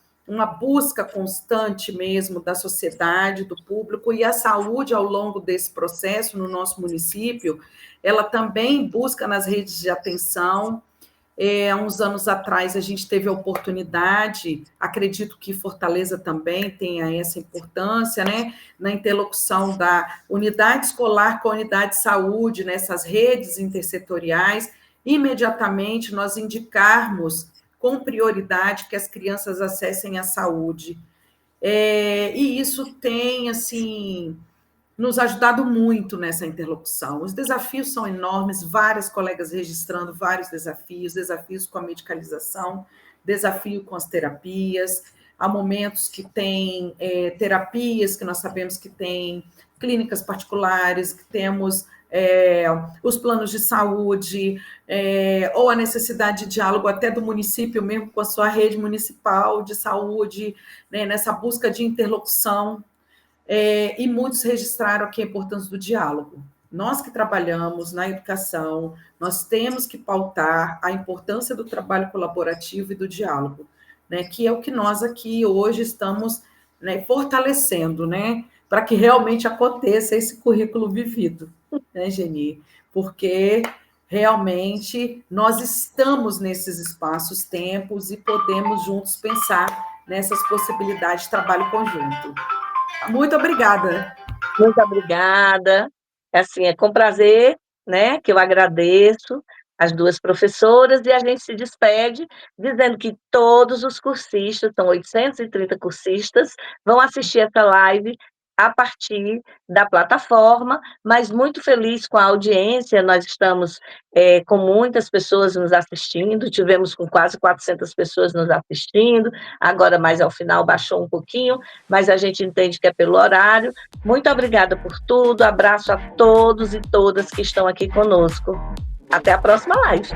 busca constante mesmo da sociedade, do público, e a saúde, ao longo desse processo, no nosso município, ela também busca nas redes de atenção. Há uns anos atrás, a gente teve a oportunidade, acredito que Fortaleza também tenha essa importância, né, na interlocução da unidade escolar com a unidade de saúde, nessas redes intersetoriais, imediatamente nós indicarmos com prioridade que as crianças acessem a saúde. E isso tem, assim, nos ajudado muito nessa interlocução. Os desafios são enormes, várias colegas registrando vários desafios com a medicalização, desafio com as terapias. Há momentos que tem terapias, que nós sabemos que tem clínicas particulares, que temos os planos de saúde, ou a necessidade de diálogo até do município mesmo com a sua rede municipal de saúde, né, nessa busca de interlocução. E muitos registraram aqui a importância do diálogo. Nós que trabalhamos na educação, nós temos que pautar a importância do trabalho colaborativo e do diálogo, né, que é o que nós aqui hoje estamos, né, fortalecendo, né, para que realmente aconteça esse currículo vivido, né, Geni? Porque realmente nós estamos nesses espaços-tempos e podemos juntos pensar nessas possibilidades de trabalho conjunto. Muito obrigada. Muito obrigada. Assim, é com prazer, né, que eu agradeço as duas professoras e a gente se despede dizendo que todos os cursistas, são 830 cursistas, vão assistir essa live a partir da plataforma, mas muito feliz com a audiência, nós estamos com muitas pessoas nos assistindo, tivemos com quase 400 pessoas nos assistindo, agora mais ao final baixou um pouquinho, mas a gente entende que é pelo horário. Muito obrigada por tudo, abraço a todos e todas que estão aqui conosco. Até a próxima live.